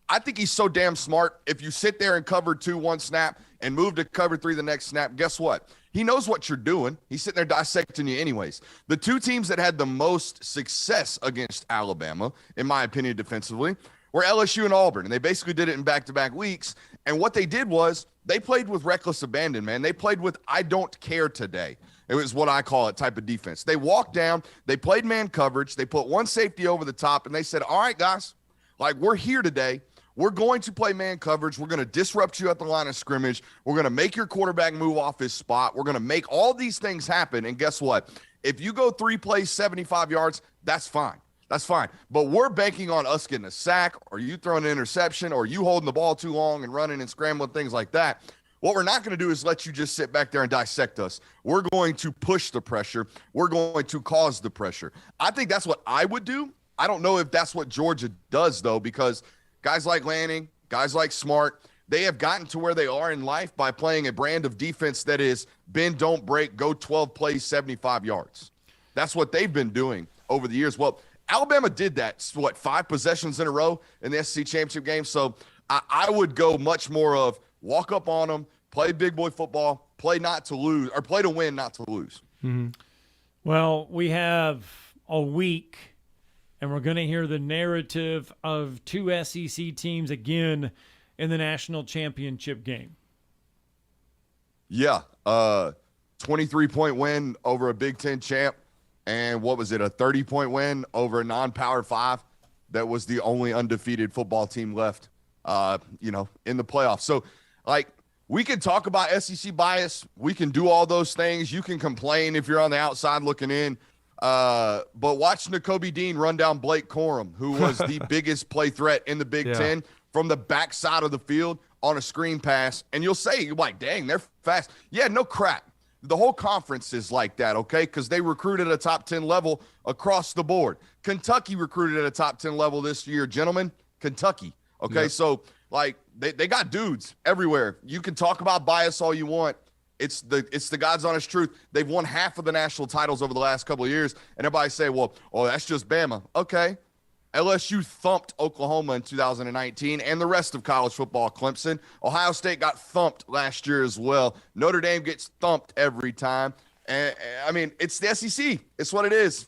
I think he's so damn smart. If you sit there and cover 2 one snap and move to cover 3 the next snap, guess what? He knows what you're doing. He's sitting there dissecting you anyways. The 2 teams that had the most success against Alabama, in my opinion, defensively, were LSU and Auburn, and they basically did it in back-to-back weeks. And what they did was they played with reckless abandon, man. They played with I don't care today. It was what I call it type of defense. They walked down, they played man coverage, they put one safety over the top, and they said, all right, guys, like we're here today. We're going to play man coverage. We're going to disrupt you at the line of scrimmage. We're going to make your quarterback move off his spot. We're going to make all these things happen. And guess what? If you go 3 plays, 75 yards, that's fine. That's fine. But we're banking on us getting a sack or you throwing an interception or you holding the ball too long and running and scrambling, things like that. What we're not going to do is let you just sit back there and dissect us. We're going to push the pressure. We're going to cause the pressure. I think that's what I would do. I don't know if that's what Georgia does, though, because guys like Lanning, guys like Smart, they have gotten to where they are in life by playing a brand of defense that is bend, don't break, go 12 plays, 75 yards. That's what they've been doing over the years. Well, Alabama did that, 5 possessions in a row in the SEC championship game. So I would go much more of walk up on them, play big boy football, play not to lose, or play to win, not to lose. Mm-hmm. Well, we have a week, and we're going to hear the narrative of 2 SEC teams again in the national championship game. Yeah. 23-point win over a Big Ten champ, and what was it, a 30-point win over a non-Power 5 that was the only undefeated football team left, in the playoffs. So, we can talk about SEC bias. We can do all those things. You can complain if you're on the outside looking in. But watch Nakobe Dean run down Blake Corum, who was the biggest play threat in the Big Ten, from the backside of the field on a screen pass. And you'll say, dang, they're fast. Yeah, no crap. The whole conference is like that, okay? Because they recruited at a top 10 level across the board. Kentucky recruited at a top 10 level this year, gentlemen. Kentucky, okay? Yep. So, they got dudes everywhere. You can talk about bias all you want. It's the God's honest truth. They've won half of the national titles over the last couple of years, and everybody say, that's just Bama. Okay. LSU thumped Oklahoma in 2019 and the rest of college football, Clemson. Ohio State got thumped last year as well. Notre Dame gets thumped every time. And, it's the SEC. It's what it is.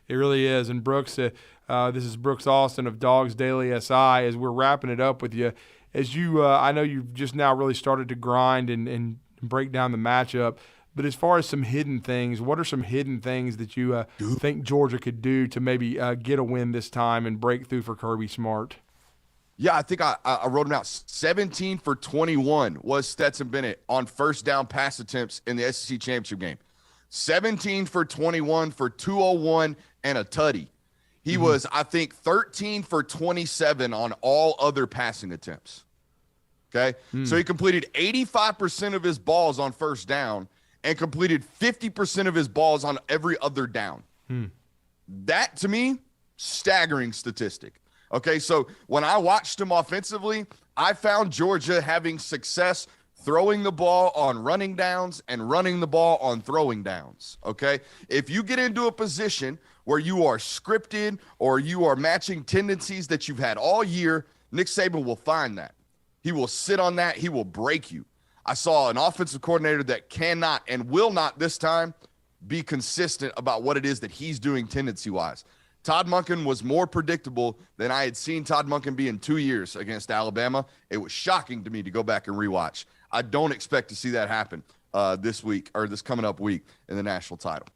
It really is. And Brooks, this is Brooks Austin of Dogs Daily SI. As we're wrapping it up with you, as you, I know you've just now really started to grind and break down the matchup. But as far as some hidden things, what are some hidden things that you think Georgia could do to maybe get a win this time and break through for Kirby Smart? Yeah, I think I wrote them out. 17 for 21 was Stetson Bennett on first down pass attempts in the SEC championship game. 17 for 21 for 201 and a tutty. He was, I think, 13 for 27 on all other passing attempts. Okay? So he completed 85% of his balls on first down and completed 50% of his balls on every other down. That, to me, staggering statistic. Okay, so when I watched him offensively, I found Georgia having success throwing the ball on running downs and running the ball on throwing downs, okay? If you get into a position where you are scripted or you are matching tendencies that you've had all year, Nick Saban will find that. He will sit on that. He will break you. I saw an offensive coordinator that cannot and will not this time be consistent about what it is that he's doing tendency-wise. Todd Monken was more predictable than I had seen Todd Monken be in 2 years against Alabama. It was shocking to me to go back and rewatch. I don't expect to see that happen this week or this coming up week in the national title.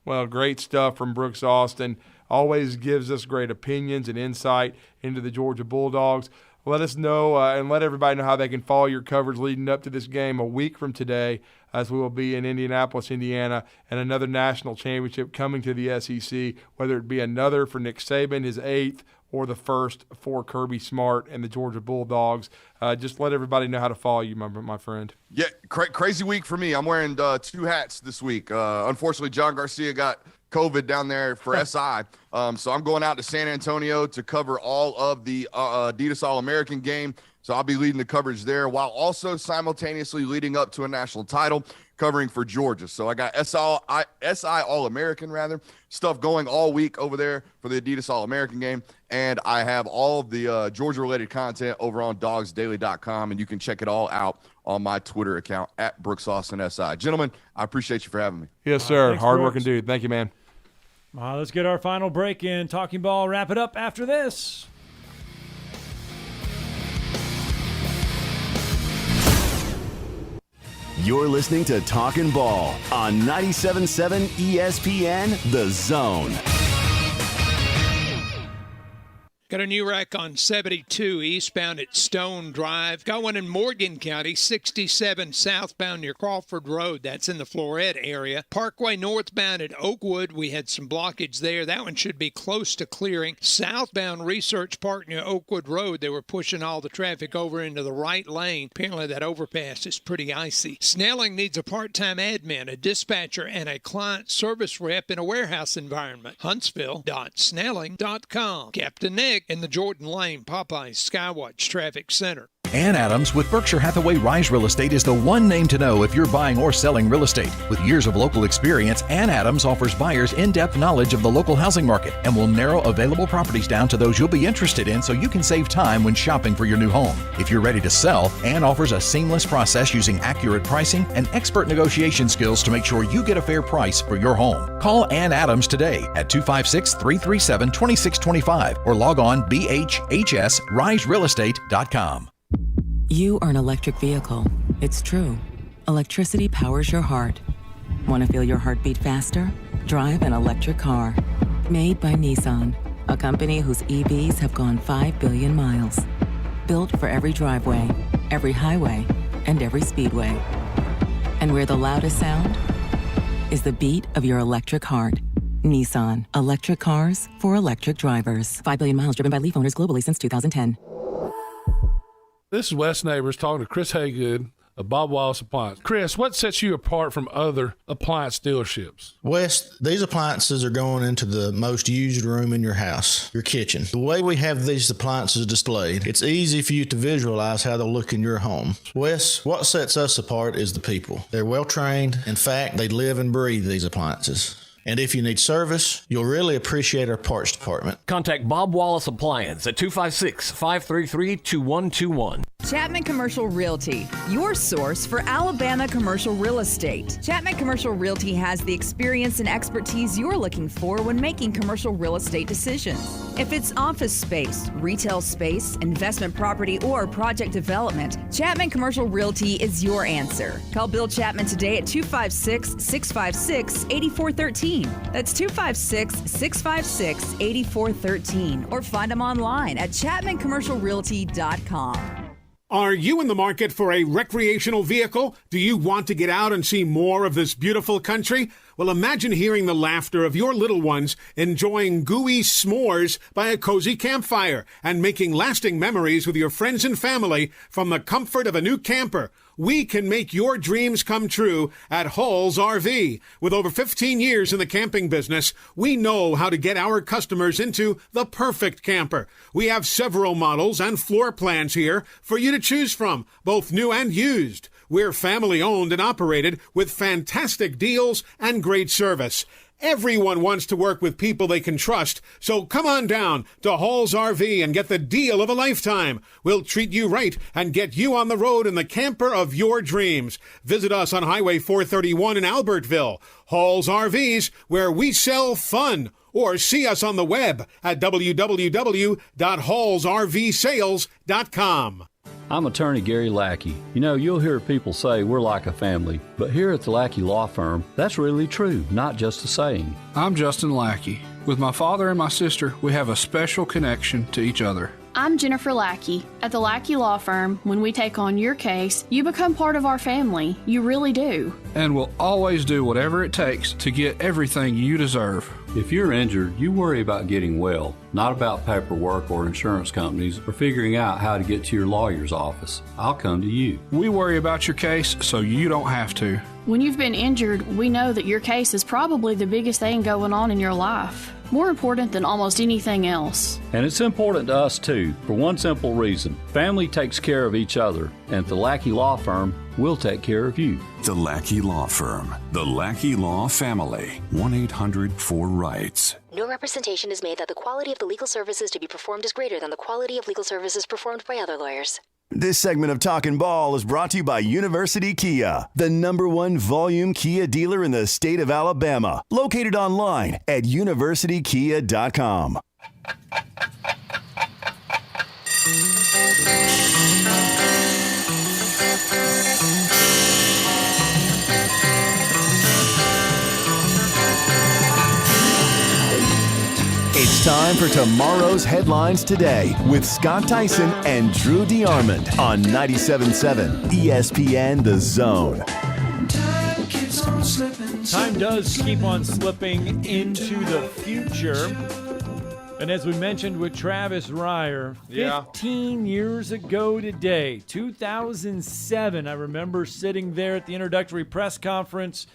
Well, great stuff from Brooks Austin. Always gives us great opinions and insight into the Georgia Bulldogs. Let us know and let everybody know how they can follow your coverage leading up to this game a week from today, as we will be in Indianapolis, Indiana, and another national championship coming to the SEC, whether it be another for Nick Saban, his 8th, or the first for Kirby Smart and the Georgia Bulldogs. Just let everybody know how to follow you, my friend. Yeah, crazy week for me. I'm wearing 2 hats this week. Unfortunately, John Garcia got COVID down there for SI. So I'm going out to San Antonio to cover all of the Adidas All-American game. So I'll be leading the coverage there while also simultaneously leading up to a national title covering for Georgia. So I got SI All-American stuff going all week over there for the Adidas All-American game. And I have all of the Georgia-related content over on dogsdaily.com, and you can check it all out on my Twitter account at Brooks Austin SI. Gentlemen, I appreciate you for having me. Yes, sir. Thanks, hard-working dude. Thank you, man. Let's get our final break in. Talking Ball, wrap it up after this. You're listening to Talkin Ball on 97.7 ESPN, The Zone. Got a new wreck on 72 eastbound at Stone Drive. Got one in Morgan County, 67 southbound near Crawford Road. That's in the Floret area. Parkway northbound at Oakwood, we had some blockage there. That one should be close to clearing. Southbound Research Park near Oakwood Road, they were pushing all the traffic over into the right lane. Apparently that overpass is pretty icy. Snelling needs a part-time admin, a dispatcher, and a client service rep in a warehouse environment. Huntsville.snelling.com. Captain Nick in the Jordan Lane Popeyes Skywatch Traffic Center. Ann Adams with Berkshire Hathaway Rise Real Estate is the one name to know if you're buying or selling real estate. With years of local experience, Ann Adams offers buyers in-depth knowledge of the local housing market and will narrow available properties down to those you'll be interested in so you can save time when shopping for your new home. If you're ready to sell, Ann offers a seamless process using accurate pricing and expert negotiation skills to make sure you get a fair price for your home. Call Ann Adams today at 256-337-2625 or log on bhhsriserealestate.com. You are an electric vehicle. It's true. Electricity powers your heart. Want to feel your heartbeat faster? Drive an electric car. Made by Nissan, a company whose EVs have gone 5 billion miles. Built for every driveway, every highway, and every speedway. And where the loudest sound is the beat of your electric heart. Nissan. Electric cars for electric drivers. 5 billion miles driven by Leaf owners globally since 2010. This is Wes Neighbors talking to Chris Haygood of Bob Wallace Appliance. Chris, what sets you apart from other appliance dealerships? Wes, these appliances are going into the most used room in your house, your kitchen. The way we have these appliances displayed, it's easy for you to visualize how they'll look in your home. Wes, what sets us apart is the people. They're well trained. In fact, they live and breathe these appliances. And if you need service, you'll really appreciate our parts department. Contact Bob Wallace Appliance at 256-533-2121. Chapman Commercial Realty, your source for Alabama commercial real estate. Chapman Commercial Realty has the experience and expertise you're looking for when making commercial real estate decisions. If it's office space, retail space, investment property, or project development, Chapman Commercial Realty is your answer. Call Bill Chapman today at 256-656-8413. That's 256-656-8413. Or find them online at chapmancommercialrealty.com. Are you in the market for a recreational vehicle? Do you want to get out and see more of this beautiful country? Well, imagine hearing the laughter of your little ones enjoying gooey s'mores by a cozy campfire and making lasting memories with your friends and family from the comfort of a new camper. We can make your dreams come true at Hall's RV. With over 15 years in the camping business, we know how to get our customers into the perfect camper. We have several models and floor plans here for you to choose from, both new and used. We're family owned and operated with fantastic deals and great service. Everyone wants to work with people they can trust, so come on down to Hall's RV and get the deal of a lifetime. We'll treat you right and get you on the road in the camper of your dreams. Visit us on Highway 431 in Albertville. Hall's RVs, where we sell fun. Or see us on the web at www.hallsrvsales.com. I'm attorney Gary Lackey. You know, you'll hear people say we're like a family, but here at the Lackey Law Firm, that's really true, not just a saying. I'm Justin Lackey. With my father and my sister, we have a special connection to each other. I'm Jennifer Lackey. At the Lackey Law Firm, when we take on your case, you become part of our family. You really do. And we'll always do whatever it takes to get everything you deserve. If you're injured, you worry about getting well, not about paperwork or insurance companies or figuring out how to get to your lawyer's office. I'll come to you. We worry about your case so you don't have to. When you've been injured, we know that your case is probably the biggest thing going on in your life. More important than almost anything else. And it's important to us too, for one simple reason. Family takes care of each other, and at the Lackey Law Firm, we'll take care of you. The Lackey Law Firm. The Lackey Law Family. 1-800-4RIGHTS. No representation is made that the quality of the legal services to be performed is greater than the quality of legal services performed by other lawyers. This segment of Talkin Ball is brought to you by University Kia, the #1 volume Kia dealer in the state of Alabama. Located online at universitykia.com. It's time for tomorrow's headlines today with Scott Tyson and Drew DeArmond on 97.7 ESPN The Zone. Time does keep on slipping into the future. And as we mentioned with Travis Reier, 15 years ago today, 2007, I remember sitting there at the introductory press conference.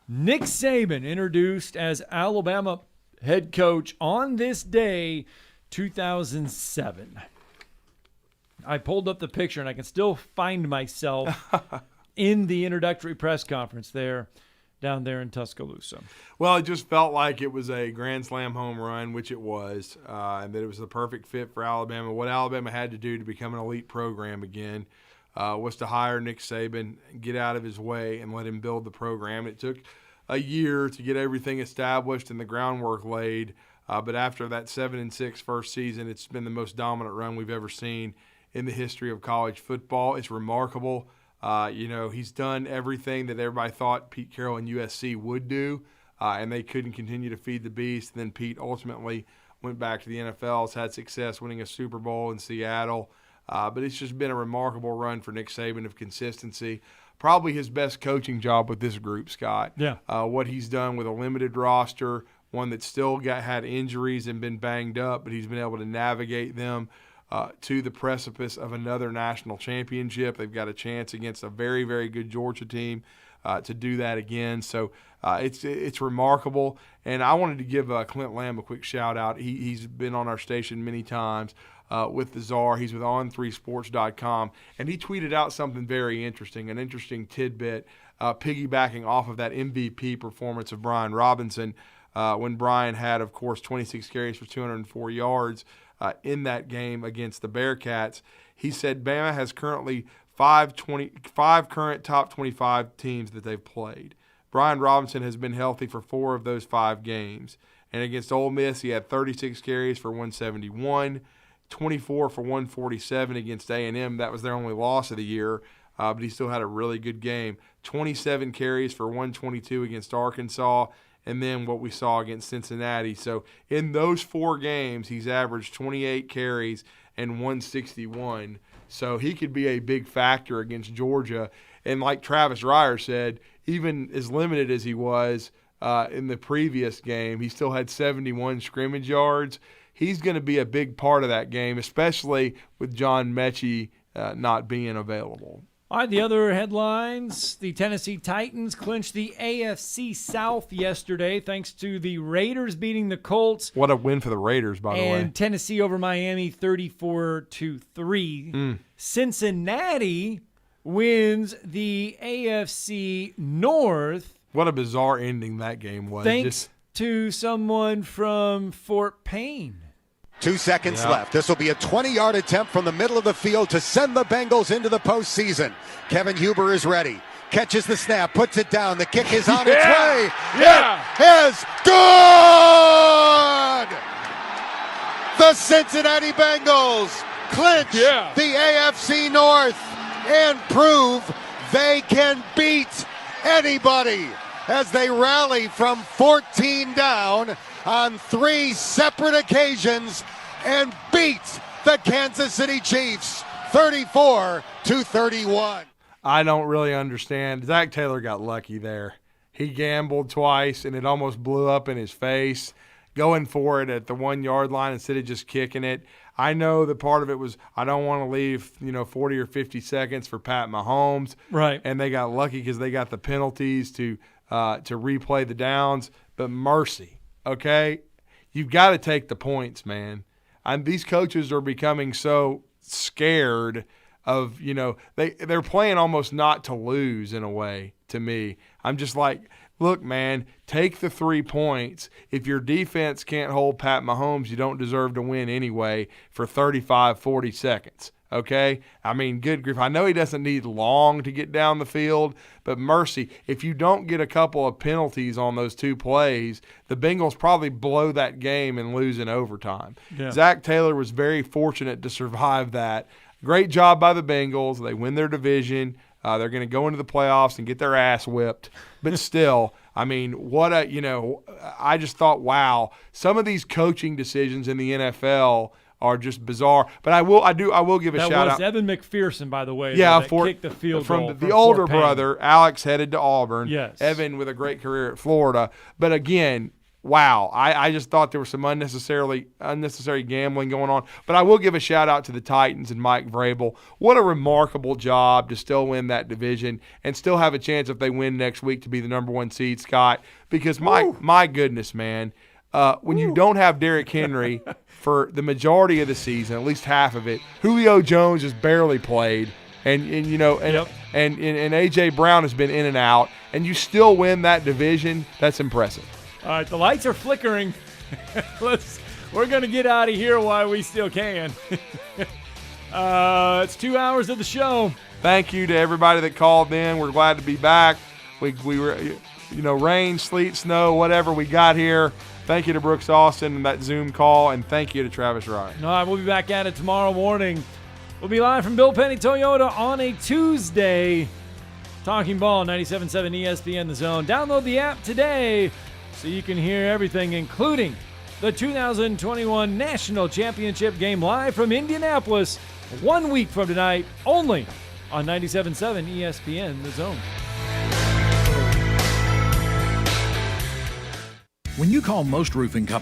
Nick Saban introduced as Alabama head coach on this day, 2007. I pulled up the picture, and I can still find myself in the introductory press conference there, down there in Tuscaloosa. Well, it just felt like it was a Grand Slam home run, which it was, and that it was the perfect fit for Alabama. What Alabama had to do to become an elite program again was to hire Nick Saban, get out of his way, and let him build the program. It took a year to get everything established and the groundwork laid. But after that 7-6 first season, it's been the most dominant run we've ever seen in the history of college football. It's remarkable He's done everything that everybody thought Pete Carroll and USC would do, and they couldn't continue to feed the beast. And then Pete ultimately went back to the NFL, has had success winning a Super Bowl in Seattle. But it's just been a remarkable run for Nick Saban of consistency. Probably his best coaching job with this group, Scott. Yeah. What he's done with a limited roster, one that still had injuries and been banged up, but he's been able to navigate them to the precipice of another national championship. They've got a chance against a very, very good Georgia team to do that again. So it's remarkable. And I wanted to give Clint Lamb a quick shout-out. He's been on our station many times with the Czar. He's with On3Sports.com. And he tweeted out something very interesting, an interesting tidbit, piggybacking off of that MVP performance of Brian Robinson when Brian had, of course, 26 carries for 204 yards. In that game against the Bearcats. He said Bama has currently five current top 25 teams that they've played. Brian Robinson has been healthy for 4 of those 5 games. And against Ole Miss, he had 36 carries for 171, 24 for 147 against A&M. That was their only loss of the year, but he still had a really good game. 27 carries for 122 against Arkansas, and then what we saw against Cincinnati. So in those 4 games, he's averaged 28 carries and 161. So he could be a big factor against Georgia. And like Travis Reier said, even as limited as he was in the previous game, he still had 71 scrimmage yards. He's going to be a big part of that game, especially with John Mechie not being available. All right, the other headlines. The Tennessee Titans clinched the AFC South yesterday thanks to the Raiders beating the Colts. What a win for the Raiders, by the way. And Tennessee over Miami 34-3. Cincinnati wins the AFC North. What a bizarre ending that game was. Thanks to someone from Fort Payne. 2 seconds left. This will be a 20-yard attempt from the middle of the field to send the Bengals into the postseason. Kevin Huber is ready. Catches the snap, puts it down. The kick is on its way. Yeah. It is good! The Cincinnati Bengals clinch the AFC North and prove they can beat anybody as they rally from 14 down on 3 separate occasions and beat the Kansas City Chiefs 34-31. I don't really understand. Zach Taylor got lucky there. He gambled twice, and it almost blew up in his face, going for it at the 1-yard line instead of just kicking it. I know that part of it was I don't want to leave 40 or 50 seconds for Pat Mahomes. Right. And they got lucky because they got the penalties to replay the downs. But mercy. Okay, you've got to take the points, man. These coaches are becoming so scared of, they're playing almost not to lose in a way to me. I'm just like, look, man, take the 3 points. If your defense can't hold Pat Mahomes, you don't deserve to win anyway for 35, 40 seconds. Okay? I mean, good grief. I know he doesn't need long to get down the field, but mercy, if you don't get a couple of penalties on those 2 plays, the Bengals probably blow that game and lose in overtime. Yeah. Zach Taylor was very fortunate to survive that. Great job by the Bengals. They win their division. They're going to go into the playoffs and get their ass whipped. But still, I mean, I just thought, wow, some of these coaching decisions in the NFL are just bizarre. But I will give a shout out. That was Evan McPherson, by the way. Yeah, that kicked the field from goal the older brother. Alex headed to Auburn. Yes. Evan with a great career at Florida. But again, wow, I just thought there was some unnecessary gambling going on. But I will give a shout out to the Titans and Mike Vrabel. What a remarkable job to still win that division and still have a chance if they win next week to be the number 1 seed, Scott. Because my goodness, man, when you don't have Derrick Henry for the majority of the season, at least half of it, Julio Jones has barely played, and A.J. Brown has been in and out, and you still win that division, that's impressive. All right, the lights are flickering. We're going to get out of here while we still can. It's 2 hours of the show. Thank you to everybody that called in. We're glad to be back. We were, rain, sleet, snow, whatever we got here. Thank you to Brooks Austin and that Zoom call, and thank you to Travis Ryan. All right, we'll be back at it tomorrow morning. We'll be live from Bill Penny Toyota on a Tuesday. Talking Ball, 97.7 ESPN The Zone. Download the app today so you can hear everything, including the 2021 National Championship game live from Indianapolis 1 week from tonight, only on 97.7 ESPN The Zone. When you call most roofing companies,